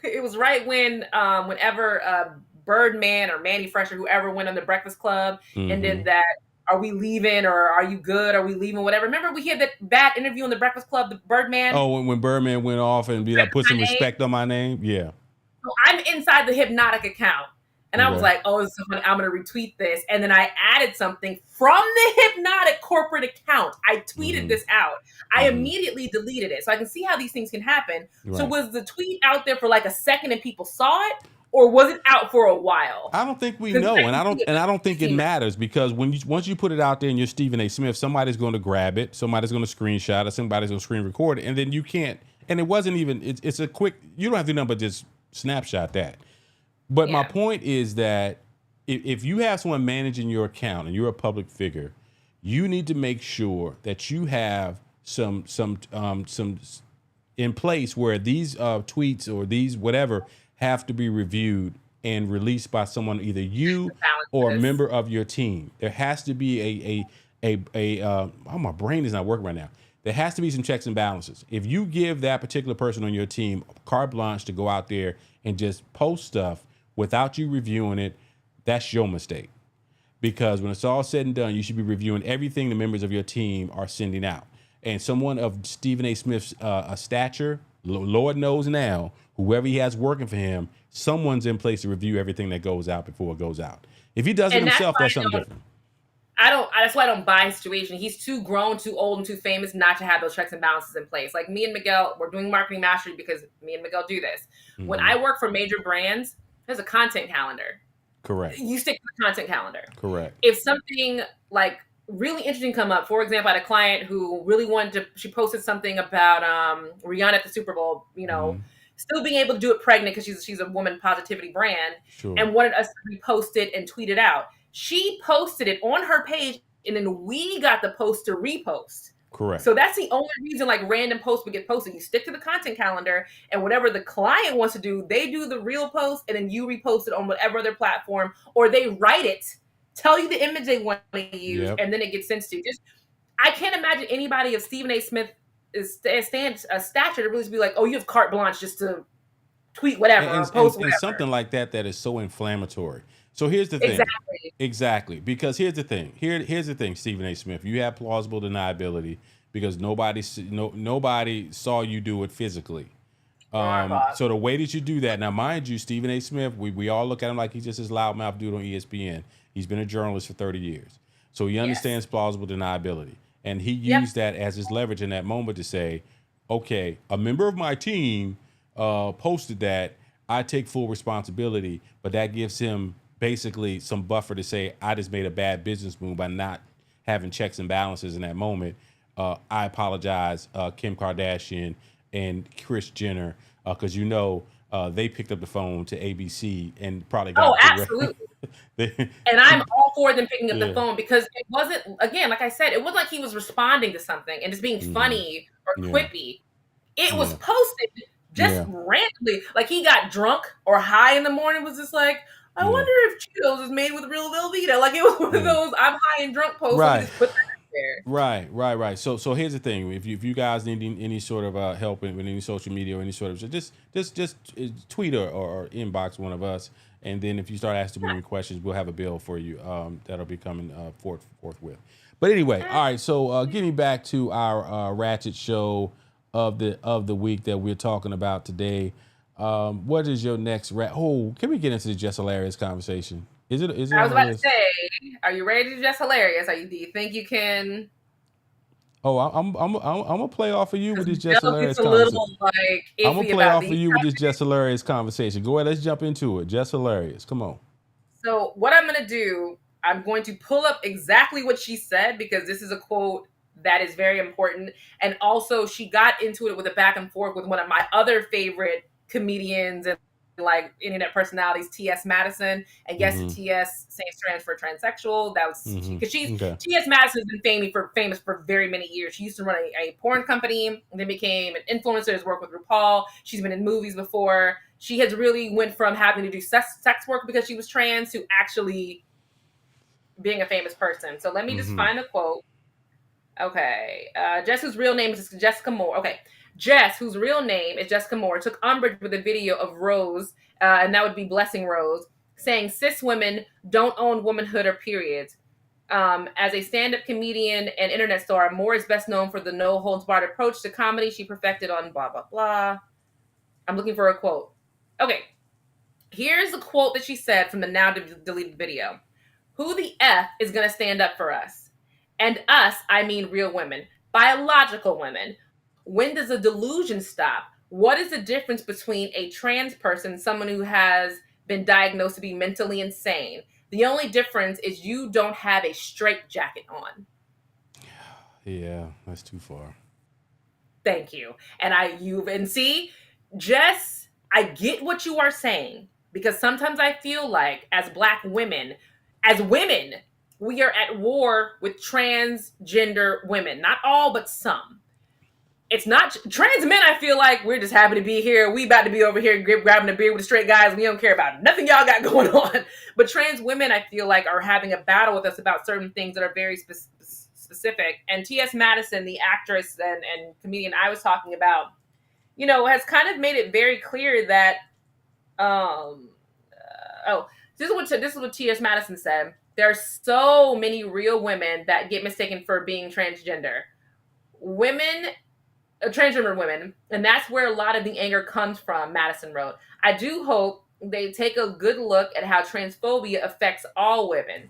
[SPEAKER 2] it was right when whenever Birdman or Manny Fresh or whoever went on the Breakfast Club and
[SPEAKER 1] Mm-hmm.
[SPEAKER 2] did that. Are we leaving or are you good? Are we leaving? Whatever. Remember we had that bad interview on the Breakfast Club, the Birdman.
[SPEAKER 1] Oh, when Birdman went off and be like, put some
[SPEAKER 2] My name.
[SPEAKER 1] respect on my name. Yeah.
[SPEAKER 2] So I'm inside the Hypnotic account. And I was
[SPEAKER 1] Okay.
[SPEAKER 2] like, oh, this is funny. I'm going to retweet this. And then I added something from the Hypnotic corporate account. I tweeted this out. I immediately deleted it. So I can see how these things can happen.
[SPEAKER 1] Right.
[SPEAKER 2] So was the tweet out there for like a second and people saw it? Or was it out for a while?
[SPEAKER 1] I don't think we know, and I don't think it matters, because once you put it out there and you're Stephen A. Smith, somebody's going to grab it, somebody's going to screenshot it, somebody's going to screen record it, and then you can't. And it wasn't even. It's a quick. You don't have to do nothing but just snapshot that. But my point is that if you have someone managing your account and you're a public figure, you need to make sure that you have some in place where these tweets or these whatever have to be reviewed and released by someone, either you or a member of your team. There has to be my brain is not working right now. There has to be some checks and balances. If you give that particular person on your team carte blanche to go out there and just post stuff without you reviewing it, that's your mistake. Because when it's all said and done, you should be reviewing everything the members of your team are sending out. And someone of Stephen A. Smith's stature, Lord knows now, whoever he has working for him, someone's in place to review everything that goes out before it goes out. If he does it himself, that's something different.
[SPEAKER 2] That's why I don't buy his situation. He's too grown, too old, and too famous not to have those checks and balances in place. Like me and Miguel, we're doing marketing mastery because me and Miguel do this. Mm-hmm. When I work for major brands, there's a content calendar.
[SPEAKER 1] Correct.
[SPEAKER 2] You stick to the content calendar.
[SPEAKER 1] Correct.
[SPEAKER 2] If something like really interesting come up, for example, I had a client who really she posted something about Rihanna at the Super Bowl, still being able to do it pregnant because she's a woman positivity brand, and wanted us to repost it and tweet it out. She posted it on her page, and then we got the post to repost.
[SPEAKER 1] Correct.
[SPEAKER 2] So that's the only reason like random posts would get posted. You stick to the content calendar, and whatever the client wants to do, they do the real post, and then you repost it on whatever other platform, or they write it, tell you the image they want to use, and then it gets sent to you. I can't imagine anybody of Stephen A. Smith is stature to really be like, oh, you have carte blanche just to tweet whatever or post whatever.
[SPEAKER 1] And something like that is so inflammatory. So here's the thing. Exactly. Because here's the thing. Here's the thing, Stephen A. Smith. You have plausible deniability because nobody saw you do it physically. So the way that you do that, now mind you, Stephen A. Smith, we all look at him like he's just this loudmouth dude on ESPN. He's been a journalist for 30 years. So he understands plausible deniability. And he used that as his leverage in that moment to say, okay, a member of my team posted that. I take full responsibility, but that gives him basically some buffer to say, I just made a bad business move by not having checks and balances in that moment. I apologize, Kim Kardashian and Kris Jenner, because they picked up the phone to ABC and probably got
[SPEAKER 2] absolutely. And I'm all for them picking up the phone because it wasn't, again, like I said, it wasn't like he was responding to something and just being funny or quippy. It was posted just randomly. Like he got drunk or high in the morning, was just like, I wonder if Cheetos is made with real Velveeta. Like it was one of those I'm high and drunk posts.
[SPEAKER 1] Right.
[SPEAKER 2] Just put that there.
[SPEAKER 1] Right. So here's the thing. If you guys need any sort of help with any social media or any sort of just tweet or inbox one of us. And then if you start asking me questions, we'll have a bill for you that'll be coming forthwith. But anyway, all right. So getting back to our Ratchet show of the week that we're talking about today. What is your next can we get into the Jess Hilarious conversation? Is it?
[SPEAKER 2] I was about to say, are you ready to do Jess Hilarious? Do you think you can?
[SPEAKER 1] Oh, I'm gonna play off of you with this Jess Hilarious
[SPEAKER 2] conversation.
[SPEAKER 1] I'm gonna play off of you with this Jess Hilarious conversation. Go ahead, let's jump into it. Jess Hilarious, come on.
[SPEAKER 2] So what I'm gonna do, I'm going to pull up exactly what she said because this is a quote that is very important, and also she got into it with a back and forth with one of my other favorite comedians and like internet personalities, T.S. Madison, and yes, T.S. stands trans for transsexual. That was because T.S. Madison has been famous for very many years. She used to run a porn company, and then became an influencer. Has worked with RuPaul. She's been in movies before. She has really went from having to do sex work because she was trans to actually being a famous person. So let me just find a quote. Okay, Jess, whose real name is Jessica Moore. Okay, Jess, whose real name is Jessica Moore, took umbrage with a video of Rose, and that would be Blessing Rose, saying cis women don't own womanhood or periods. As a stand-up comedian and internet star, Moore is best known for the no-holds-barred approach to comedy she perfected on blah, blah, blah. I'm looking for a quote. Okay, here's the quote that she said from the now deleted video. Who the F is going to stand up for us? And us, I mean real women, biological women. When does the delusion stop? What is the difference between a trans person, someone who has been diagnosed to be mentally insane? The only difference is you don't have a straitjacket on.
[SPEAKER 1] Yeah, that's too far.
[SPEAKER 2] Thank you. And see, Jess, I get what you are saying, because sometimes I feel like as Black women, we are at war with transgender women. Not all, but some. It's not trans men. I feel like we're just happy to be here. We about to be over here grabbing a beer with the straight guys. We don't care about nothing y'all got going on. But trans women, I feel like, are having a battle with us about certain things that are very specific. And T.S. Madison, the actress and comedian I was talking about, has kind of made it very clear that, this is what T.S. Madison said. There are so many real women that get mistaken for being transgender women, and that's where a lot of the anger comes from, Madison wrote. I do hope they take a good look at how transphobia affects all women.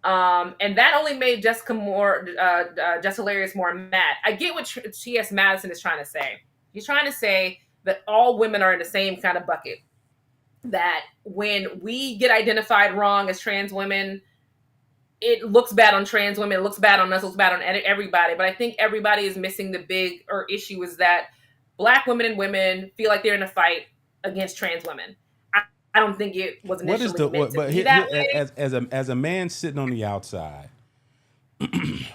[SPEAKER 2] And that only made Jess Hilarious more mad. I get what T.S. Madison is trying to say. He's trying to say that all women are in the same kind of bucket. That when we get identified wrong as trans women, it looks bad on trans women, it looks bad on us, it looks bad on everybody. But I think everybody is missing the big issue is that Black women and women feel like they're in a fight against trans women. I don't think it was initially meant to be that way.
[SPEAKER 1] As a man sitting on the outside,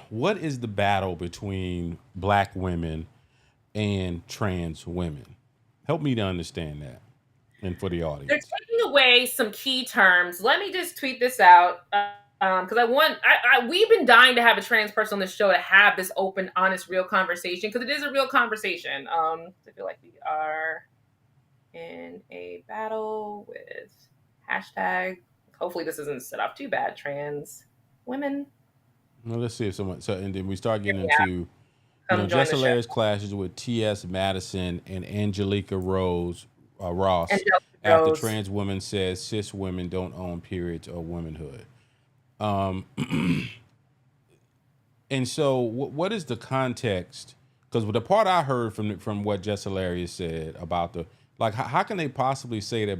[SPEAKER 1] what is the battle between Black women and trans women? Help me to understand that. And for the audience,
[SPEAKER 2] they're taking away some key terms. Let me just tweet this out because we've been dying to have a trans person on this show to have this open, honest, real conversation, because it is a real conversation. I feel like we are in a battle with hashtag. Hopefully, this isn't set off too bad. Trans women.
[SPEAKER 1] Well, let's see if someone. So, and then we start getting into Jess Hilarious clashes with T.S. Madison and Angelica Ross after trans woman says cis women don't own periods or womanhood. And so what is the context? Because the part I heard from what Jess Hilarious said about how can they possibly say that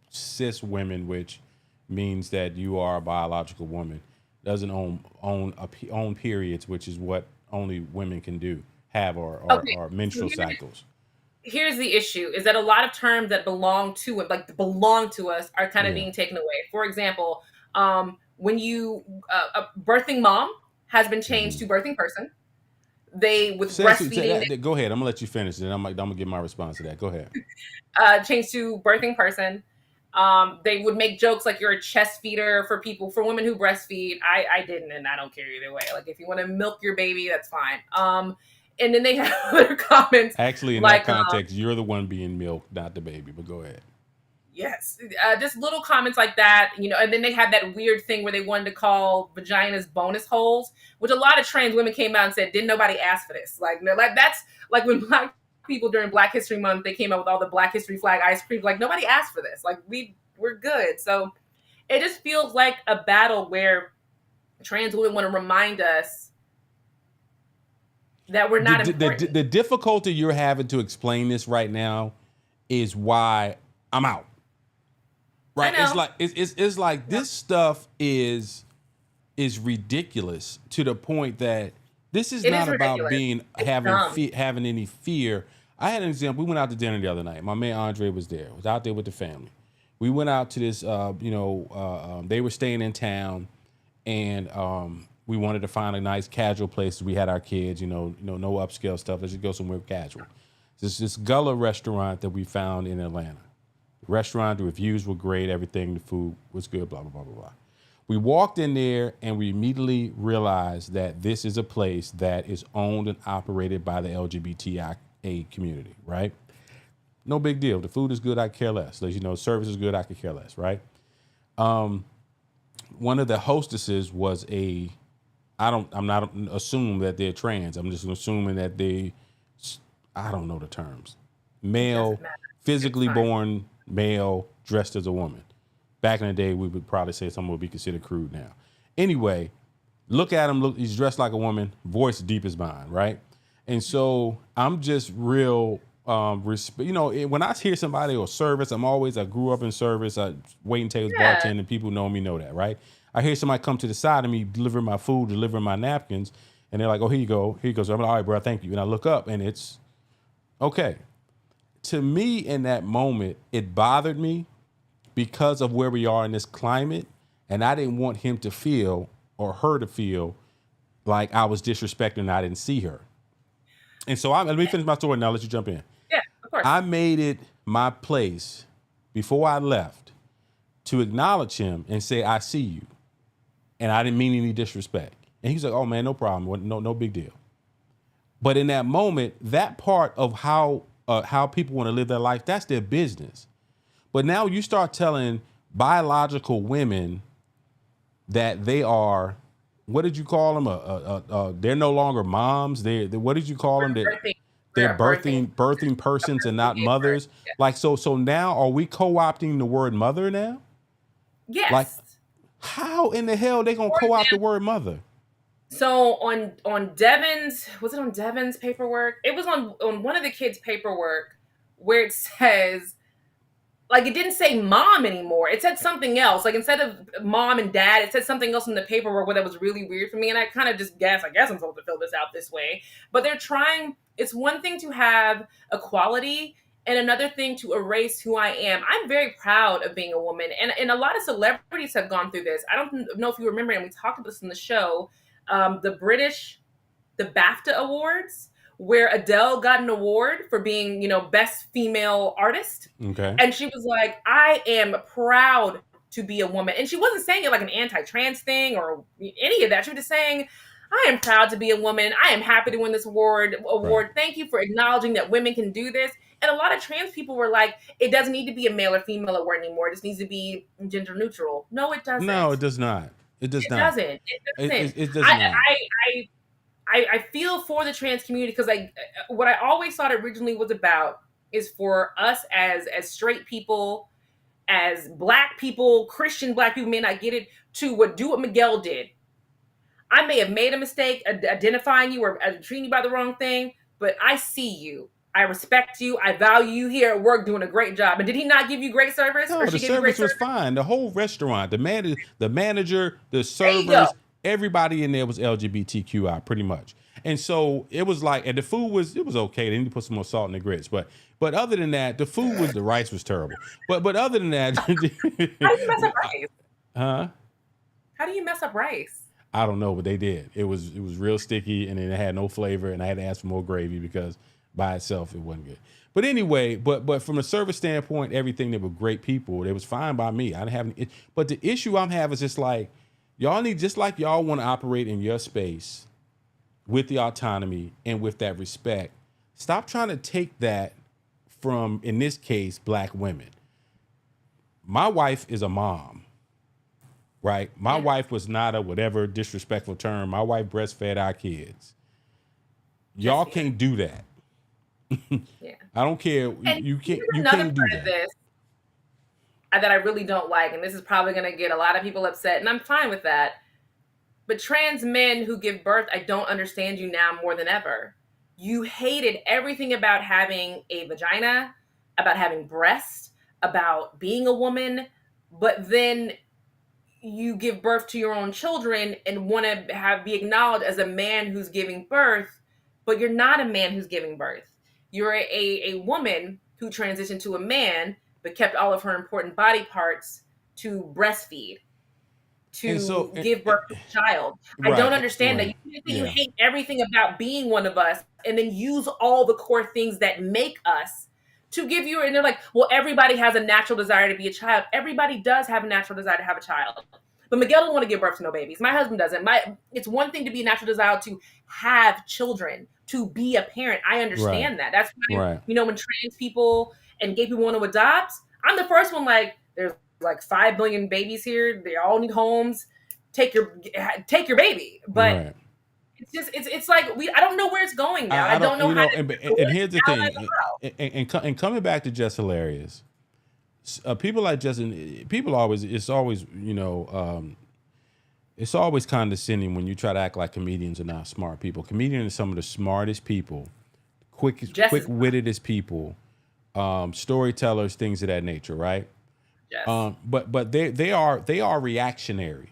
[SPEAKER 1] cis women, which means that you are a biological woman, doesn't own periods, which is what only women can do, have or menstrual cycles.
[SPEAKER 2] Here's the issue: is that a lot of terms that belong to us are kind of being taken away. For example, when you a birthing mom has been changed to birthing person. Breastfeeding.
[SPEAKER 1] Go ahead. I'm gonna let you finish, and I'm gonna give my response to that. Go ahead.
[SPEAKER 2] Changed to birthing person. They would make jokes like you're a chest feeder for women who breastfeed. I didn't, and I don't care either way. Like if you want to milk your baby, that's fine. And then they have other comments.
[SPEAKER 1] Actually, in that context, you're the one being milked, not the baby. But go ahead.
[SPEAKER 2] Yes, just little comments like that, and then they had that weird thing where they wanted to call vaginas bonus holes, which a lot of trans women came out and said, didn't nobody ask for this? That's like when Black people during Black History Month, they came out with all the Black History flag ice cream. Like nobody asked for this. Like we're good. So it just feels like a battle where trans women want to remind us that we're not important.
[SPEAKER 1] The difficulty you're having to explain this right now is why I'm out. Right, it's like this stuff is ridiculous to the point that this is not about having any fear. I had an example. We went out to dinner the other night. My man Andre was there. Was out there with the family. We went out to this. They were staying in town, and we wanted to find a nice casual place. We had our kids. No upscale stuff. Let's just go somewhere casual. This Gullah restaurant that we found in Atlanta. Restaurant. The reviews were great. Everything. The food was good. Blah blah blah blah blah. We walked in there and we immediately realized that this is a place that is owned and operated by the LGBTIA community, right? No big deal. The food is good, I care less. Service is good, I could care less, right? One of the hostesses was I'm not assuming that they're trans. I'm just assuming that I don't know the terms. Male, physically born male, dressed as a woman. Back in the day, we would probably say someone would be considered crude now. Anyway, look at him. Look, he's dressed like a woman, voice deep as mine, right? And so I'm just real, when I hear somebody or service, I grew up in service. I wait and tables, bartending. People know me, know that, right? I hear somebody come to the side of me, delivering my food, delivering my napkins, and they're like, "Oh, here you go, here you go." So I'm like, "All right, bro, thank you." And I look up, and it's okay. To me, in that moment, it bothered me because of where we are in this climate, and I didn't want him to feel or her to feel like I was disrespecting and I didn't see her. And so let me finish my story and I'll let you jump in.
[SPEAKER 2] Yeah, of course.
[SPEAKER 1] I made it my place before I left to acknowledge him and say, "I see you." And I didn't mean any disrespect. And he's like, "Oh man, no problem. No big deal." But in that moment, that part of how people want to live their life, that's their business. But now you start telling biological women that they are, what did you call them? They're no longer moms. What did you call them? They're birthing persons and not mothers.
[SPEAKER 2] Yeah.
[SPEAKER 1] Like, so now are we co-opting the word mother now?
[SPEAKER 2] Yes.
[SPEAKER 1] Like, how in the hell are they going to co-opt the word mother?
[SPEAKER 2] So on Devin's, was it on Devin's paperwork? It was on one of the kids' paperwork where it says, like, it didn't say mom anymore. It said something else. Like, instead of mom and dad, it said something else in the paperwork where that was really weird for me. And I kind of just guess I'm supposed to fill this out this way. But they're trying, it's one thing to have equality and another thing to erase who I am. I'm very proud of being a woman. And a lot of celebrities have gone through this. I don't know if you remember, and we talked about this in the show, the BAFTA Awards, where Adele got an award for being, best female artist.
[SPEAKER 1] Okay.
[SPEAKER 2] And she was like, "I am proud to be a woman." And she wasn't saying it like an anti-trans thing or any of that. She was just saying, "I am proud to be a woman. I am happy to win this award.
[SPEAKER 1] Right.
[SPEAKER 2] Thank you for acknowledging that women can do this." And a lot of trans people were like, "It doesn't need to be a male or female award anymore. It just needs to be gender neutral." No, it doesn't.
[SPEAKER 1] No, it does not. It does not.
[SPEAKER 2] Doesn't. It doesn't.
[SPEAKER 1] It does not.
[SPEAKER 2] I feel for the trans community because what I always thought originally was about is for us as straight people, as black people, Christian black people may not get it, to do what Miguel did. I may have made a mistake identifying you or treating you by the wrong thing, but I see you. I respect you. I value you here at work doing a great job. And did he not give you great service?
[SPEAKER 1] No, the service was fine. The whole restaurant, the manager, the servers, everybody in there was LGBTQI pretty much. And so it was like, and the food was okay. They need to put some more salt in the grits. But other than that, the rice was terrible. But other than that,
[SPEAKER 2] how do you mess up rice?
[SPEAKER 1] Huh?
[SPEAKER 2] How do you mess up rice?
[SPEAKER 1] I don't know, but they did. It was real sticky, and it had no flavor, and I had to ask for more gravy because by itself it wasn't good. But anyway, but from a service standpoint, everything, they were great people. It was fine by me. I didn't have any. But the issue I'm having is just like, y'all need, just like y'all want to operate in your space with the autonomy and with that respect, stop trying to take that from, in this case, black women. My wife is a mom, right? My wife was not a whatever disrespectful term. My wife breastfed our kids. Y'all can't do that.
[SPEAKER 2] Yeah.
[SPEAKER 1] I don't care.
[SPEAKER 2] And
[SPEAKER 1] you can't do that.
[SPEAKER 2] This that I really don't like, and this is probably going to get a lot of people upset, and I'm fine with that. But trans men who give birth, I don't understand you now more than ever. You hated everything about having a vagina, about having breasts, about being a woman, but then you give birth to your own children and want to be acknowledged as a man who's giving birth, but you're not a man who's giving birth. You're a woman who transitioned to a man, but kept all of her important body parts to breastfeed,
[SPEAKER 1] And so,
[SPEAKER 2] to give birth to a child. I don't
[SPEAKER 1] right,
[SPEAKER 2] understand that.
[SPEAKER 1] right,
[SPEAKER 2] You can't say you
[SPEAKER 1] yeah,
[SPEAKER 2] hate everything about being one of us and then use all the core things that make us to give you. And they're like, well, everybody has a natural desire to be a child. Everybody does have a natural desire to have a child. But Miguel don't want to give birth to no babies. My husband doesn't. It's one thing to be a natural desire to have children, to be a parent. I
[SPEAKER 1] right,
[SPEAKER 2] understand that. That's why,
[SPEAKER 1] right.
[SPEAKER 2] when trans people and gay people want to adopt, I'm the first one like, there's like 5 billion babies here. They all need homes. Take your baby. But
[SPEAKER 1] Right.
[SPEAKER 2] it's like I don't know where it's going now. I
[SPEAKER 1] I don't,
[SPEAKER 2] don't know how to
[SPEAKER 1] and here's the
[SPEAKER 2] how to
[SPEAKER 1] thing, and coming back to Jess Hilarious, people like Justin, people always, it's always condescending when you try to act like comedians are not smart people. Comedians are some of the smartest people,
[SPEAKER 2] Jess is
[SPEAKER 1] quick-wittedest people, storytellers, things of that nature, right?
[SPEAKER 2] Jess.
[SPEAKER 1] But they are reactionary.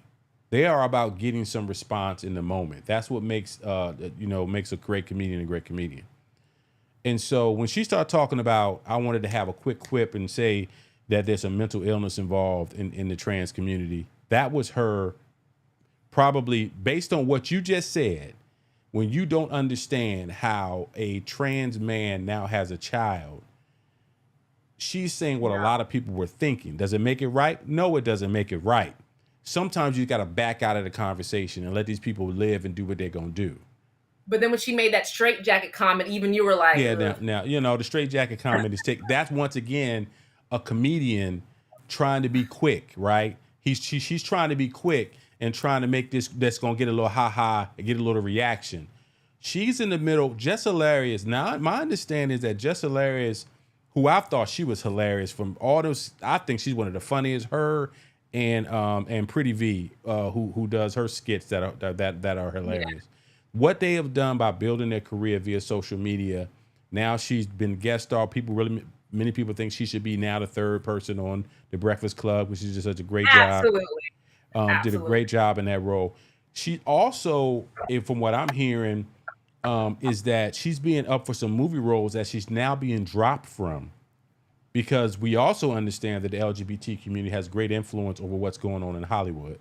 [SPEAKER 1] They are about getting some response in the moment. That's what makes makes a great comedian a great comedian. And so when she started talking about, I wanted to have a quick quip and say that there's a mental illness involved in the trans community. That was her, probably based on what you just said. When you don't understand how a trans man now has a child, she's saying what a lot of people were thinking. Does it make it right? No, it doesn't make it right. Sometimes you got to back out of the conversation and let these people live and do what they're going to do.
[SPEAKER 2] But then when she made that straight jacket comment, even you were like,
[SPEAKER 1] Yeah, now the straight jacket comment is that's once again a comedian trying to be quick, right? She's trying to be quick and trying to make this that's gonna get a little ha and get a little reaction. She's in the middle. Jess Hilarious. Now my understanding is that Jess Hilarious, who I thought she was hilarious from all those, I think she's one of the funniest. Her and Pretty V, who does her skits that are hilarious. Yeah. What they have done by building their career via social media. Now she's been guest star. Many people think she should be now the third person on The Breakfast Club, which is just such a great job.
[SPEAKER 2] Absolutely.
[SPEAKER 1] Did a great job in that role. She also, from what I'm hearing, is that she's being up for some movie roles that she's now being dropped from, because we also understand that the LGBT community has great influence over what's going on in Hollywood.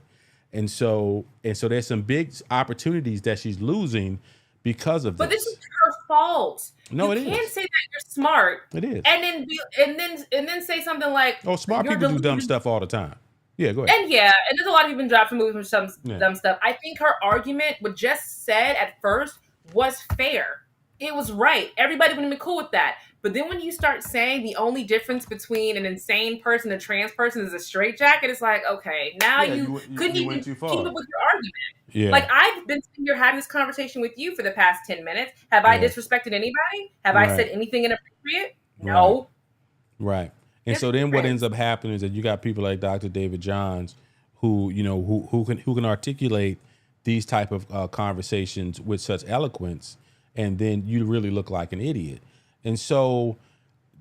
[SPEAKER 1] And so there's some big opportunities that she's losing because of this.
[SPEAKER 2] But this is her fault.
[SPEAKER 1] No,
[SPEAKER 2] you can't say that you're smart.
[SPEAKER 1] It is.
[SPEAKER 2] And then say something like,
[SPEAKER 1] oh, smart people do dumb stuff all the time. Yeah, go ahead.
[SPEAKER 2] And there's a lot of people been dropped from movies for some dumb stuff. I think her argument, what Jess said at first, was fair. It was right. Everybody would have been cool with that. But then when you start saying the only difference between an insane person and a trans person is a straitjacket, it's like, okay, now you couldn't even keep up with your argument. Yeah. Like, I've been sitting here having this conversation with you for the past 10 minutes. Have I disrespected anybody? Have I said anything inappropriate? No.
[SPEAKER 1] Right. And so then what ends up happening is that you got people like Dr. David Johns who can articulate these type of conversations with such eloquence, and then you really look like an idiot. And so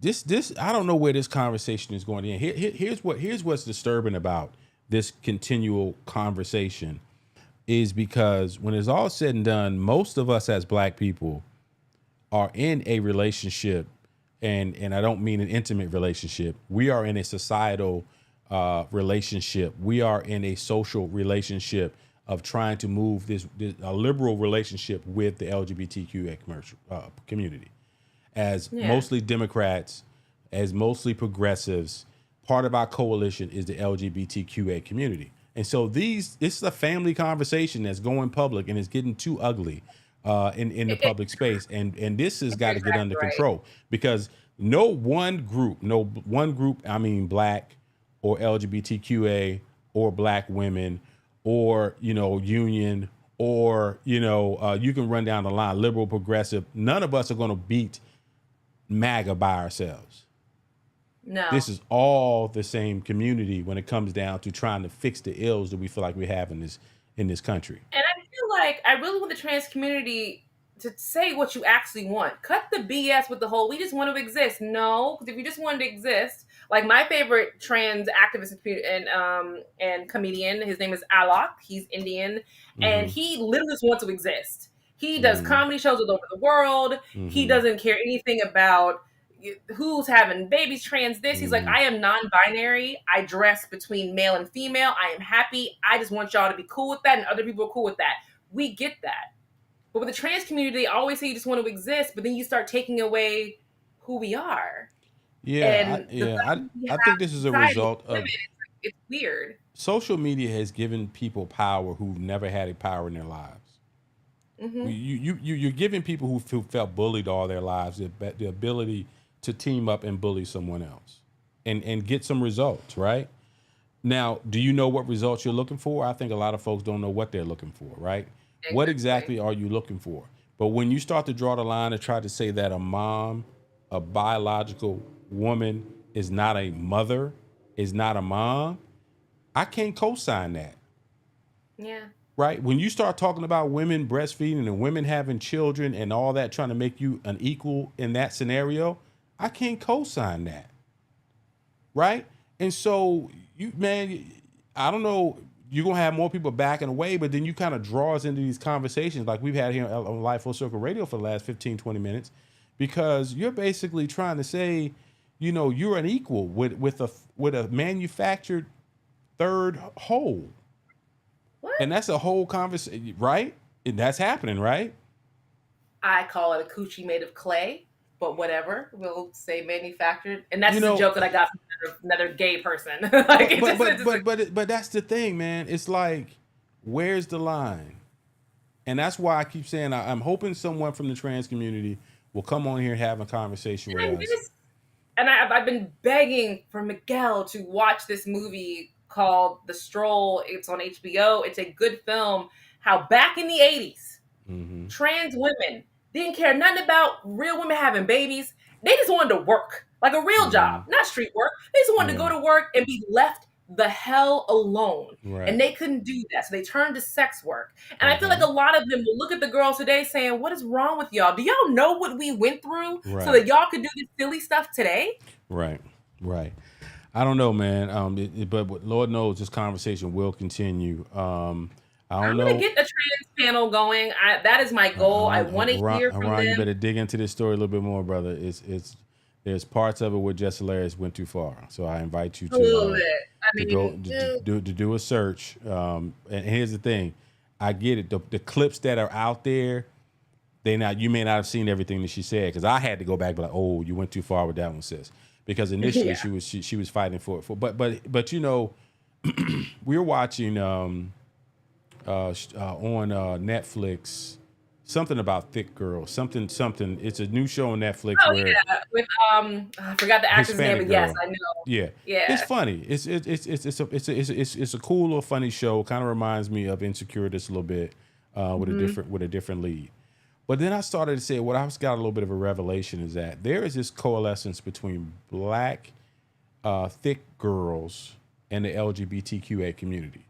[SPEAKER 1] this I don't know where this conversation is going in. Here's what's disturbing about this continual conversation is because when it's all said and done, most of us as Black people are in a relationship, and I don't mean an intimate relationship. We are in a societal relationship. We are in a social relationship of trying to move a liberal relationship with the LGBTQ community. As mostly Democrats, as mostly progressives, part of our coalition is the LGBTQA community. And so this is a family conversation that's going public, and it's getting too ugly in the public space. And this has got to get under control, because no one group, I mean Black or LGBTQA or Black women or, union or, you can run down the line, liberal, progressive. None of us are going to beat MAGA by ourselves.
[SPEAKER 2] No.
[SPEAKER 1] This is all the same community when it comes down to trying to fix the ills that we feel like we have in this country.
[SPEAKER 2] And I feel like I really want the trans community to say what you actually want. Cut the BS with the whole, we just want to exist. No, because if you just wanted to exist, like my favorite trans activist and comedian, his name is Alok. He's Indian, and he literally just wants to exist. He does comedy shows all over the world. He doesn't care anything about who's having babies, trans this. He's like, I am non-binary. I dress between male and female. I am happy. I just want y'all to be cool with that, and other people are cool with that. We get that. But with the trans community, they always say you just want to exist, but then you start taking away who we are.
[SPEAKER 1] Yeah, I think this is a result of
[SPEAKER 2] it's weird.
[SPEAKER 1] Social media has given people power who've never had a power in their lives. You're giving people who felt bullied all their lives the ability to team up and bully someone else and get some results, right? Now, do you know what results you're looking for? I think a lot of folks don't know what they're looking for, right? Exactly. What exactly are you looking for? But when you start to draw the line and try to say that a mom, a biological woman, is not a mother, is not a mom, I can't co-sign that.
[SPEAKER 2] Yeah.
[SPEAKER 1] Right? When you start talking about women breastfeeding and women having children and all that, trying to make you an equal in that scenario, I can't co-sign that. Right? And so, I don't know, you're going to have more people backing away, but then you kind of draw us into these conversations like we've had here on Live Full Circle Radio for the last 15, 20 minutes, because you're basically trying to say, you're an equal with a manufactured third whole.
[SPEAKER 2] What?
[SPEAKER 1] And that's a whole conversation, right? And that's happening, right?
[SPEAKER 2] I call it a coochie made of clay, but whatever. We'll say manufactured. And that's the joke that I got from another gay person.
[SPEAKER 1] But that's the thing, man. It's like, where's the line? And that's why I keep saying I'm hoping someone from the trans community will come on here and have a conversation with us.
[SPEAKER 2] And I've been begging for Miguel to watch this movie called The Stroll. It's on HBO. It's a good film. How back in the 80s, trans women didn't care nothing about real women having babies. They just wanted to work, like a real job, not street work. They just wanted to go to work and be left the hell alone. Right. And they couldn't do that. So they turned to sex work. And I feel like a lot of them will look at the girls today saying, what is wrong with y'all? Do y'all know what we went through so that y'all could do this silly stuff today?
[SPEAKER 1] Right. I don't know, man. But Lord knows this conversation will continue. I'm going
[SPEAKER 2] to get the trans panel going. That is my goal. I want to hear from them.
[SPEAKER 1] You better dig into this story a little bit more, brother. There's parts of it where Jess Hilarious went too far. So I invite you to do a search. And here's the thing. I get it. The clips that are out there, you may not have seen everything that she said, because I had to go back and be like, oh, you went too far with that one, sis. Because initially she was fighting for it. But we're watching on Netflix something about thick girls, something. It's a new show on Netflix.
[SPEAKER 2] With I forgot the actor's name, but yes, I know.
[SPEAKER 1] Yeah. It's funny. It's a cool or funny show. Kind of reminds me of Insecure just a little bit, with a different lead. But then I started to say, what I got a little bit of a revelation is that there is this coalescence between black thick girls and the LGBTQA community.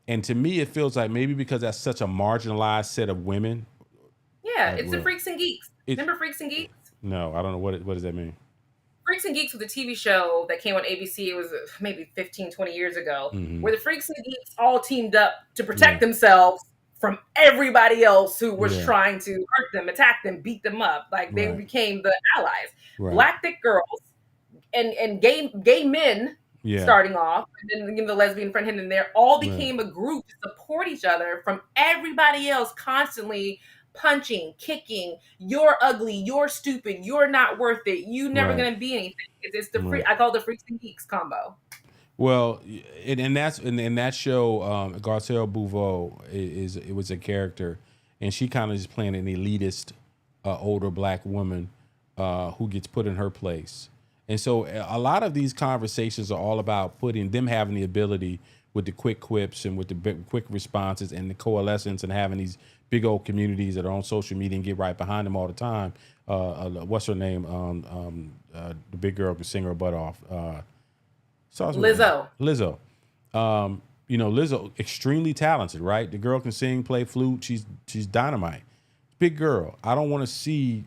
[SPEAKER 1] And to me, it feels like maybe because that's such a marginalized set of women.
[SPEAKER 2] Yeah, it's the Freaks and Geeks. Remember Freaks and Geeks?
[SPEAKER 1] No, I don't know. What does that mean?
[SPEAKER 2] Freaks and Geeks was a TV show that came on ABC. It was maybe 15, 20 years ago, where the Freaks and Geeks all teamed up to protect themselves from everybody else who was trying to hurt them, attack them, beat them up. Like they became the allies. Right. Black thick girls and gay men starting off, and then the lesbian friend here and there, all became a group to support each other from everybody else constantly punching, kicking, you're ugly, you're stupid, you're not worth it, you never gonna be anything. It's the I call it the Freaks and Geeks combo.
[SPEAKER 1] Well, and that's in that show, Garcelle Bouveau it was a character, and she kind of is playing an elitist older black woman who gets put in her place. And so a lot of these conversations are all about them having the ability with the quick quips and with the quick responses and the coalescence and having these big old communities that are on social media and get right behind them all the time. What's her name? The big girl can sing her butt off.
[SPEAKER 2] Lizzo.
[SPEAKER 1] Lizzo, extremely talented, right? The girl can sing, play flute. She's dynamite. Big girl. I don't want to see,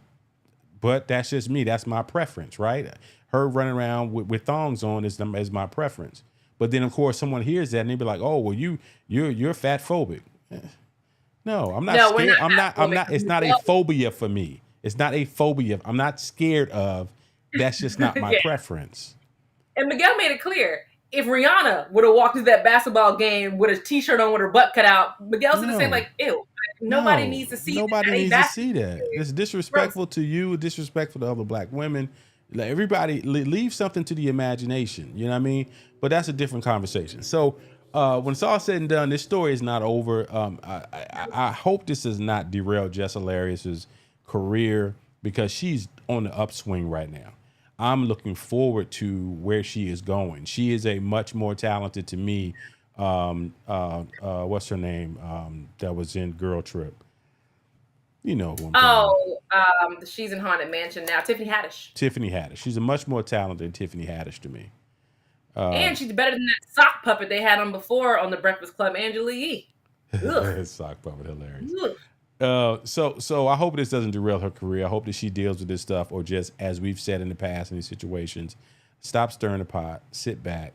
[SPEAKER 1] but that's just me. That's my preference, right? Her running around with thongs on is my preference. But then, of course, someone hears that and they be like, "Oh, well, you're fat phobic." No, I'm not
[SPEAKER 2] No, we're
[SPEAKER 1] scared.
[SPEAKER 2] not
[SPEAKER 1] I'm not. It's not a
[SPEAKER 2] Miguel,
[SPEAKER 1] phobia for me. It's not a phobia. I'm not scared of. That's just not my
[SPEAKER 2] yeah.
[SPEAKER 1] preference.
[SPEAKER 2] And Miguel made it clear. If Rihanna would have walked into that basketball game with a t-shirt on with her butt cut out, Miguel would have said
[SPEAKER 1] No,
[SPEAKER 2] like, "Ew, nobody
[SPEAKER 1] no,
[SPEAKER 2] needs to see this
[SPEAKER 1] nobody
[SPEAKER 2] at a
[SPEAKER 1] needs to see
[SPEAKER 2] basketball
[SPEAKER 1] that.
[SPEAKER 2] game.
[SPEAKER 1] It's
[SPEAKER 2] Gross."
[SPEAKER 1] disrespectful to you. Disrespectful to other black women. Like, everybody, leave something to the imagination. You know what I mean? But that's a different conversation. So when it's all said and done, this story is not over. I hope this does not derail Jess Hilarious's career because she's on the upswing right now. I'm looking forward to where she is going. She is a much more talented to me. What's her name? That was in Girl Trip. You know who I'm talking about.
[SPEAKER 2] Oh, she's in Haunted Mansion now. Tiffany Haddish.
[SPEAKER 1] Tiffany Haddish. She's a much more talented than Tiffany Haddish to me.
[SPEAKER 2] And she's better than that sock puppet they had on before on the Breakfast Club, Angela Yee.
[SPEAKER 1] Sock puppet, hilarious.
[SPEAKER 2] Ugh.
[SPEAKER 1] So I hope this doesn't derail her career. I hope that she deals with this stuff, or just, as we've said in the past in these situations, stop stirring the pot, sit back,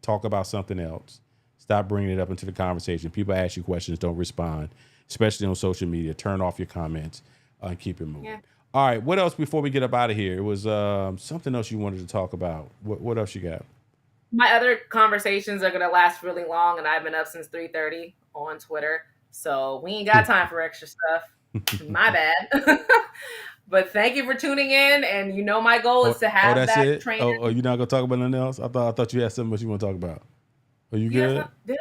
[SPEAKER 1] talk about something else, stop bringing it up into the conversation. People ask you questions, don't respond, especially on social media. Turn off your comments and keep it moving.
[SPEAKER 2] Yeah.
[SPEAKER 1] All right, what else before we get up out of here? It was something else you wanted to talk about. What else you got?
[SPEAKER 2] My other conversations are gonna last really long, and I've been up since 3:30 on Twitter, so we ain't got time for extra stuff. My bad. But thank you for tuning in, and you know my goal is to have
[SPEAKER 1] that's
[SPEAKER 2] that
[SPEAKER 1] it?
[SPEAKER 2] trainer.
[SPEAKER 1] Oh, you're not gonna talk about nothing else? I thought you had something else you want to talk about. Are you good?
[SPEAKER 2] Did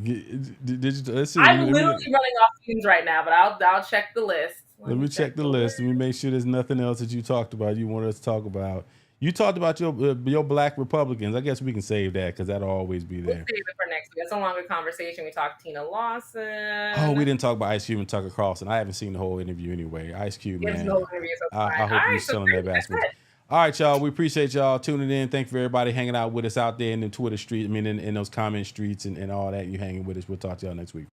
[SPEAKER 1] Did you, let's see.
[SPEAKER 2] I'm literally running off fumes right now, but I'll check the list.
[SPEAKER 1] Let me check the list. Let me make sure there's nothing else that you talked about. You wanted us to talk about. You talked about your black Republicans. I guess we can save that because that'll always be there.
[SPEAKER 2] We'll save it for next week. That's a longer conversation. We talked Tina Lawson.
[SPEAKER 1] Oh, we didn't talk about Ice Cube and Tucker Carlson. I haven't seen the whole interview anyway. Ice Cube, man.
[SPEAKER 2] No interview, so
[SPEAKER 1] I hope you're selling that basketball. All right, y'all. We appreciate y'all tuning in. Thank you for everybody hanging out with us out there in the Twitter street. I mean, in those comment streets and all that. You hanging with us. We'll talk to y'all next week.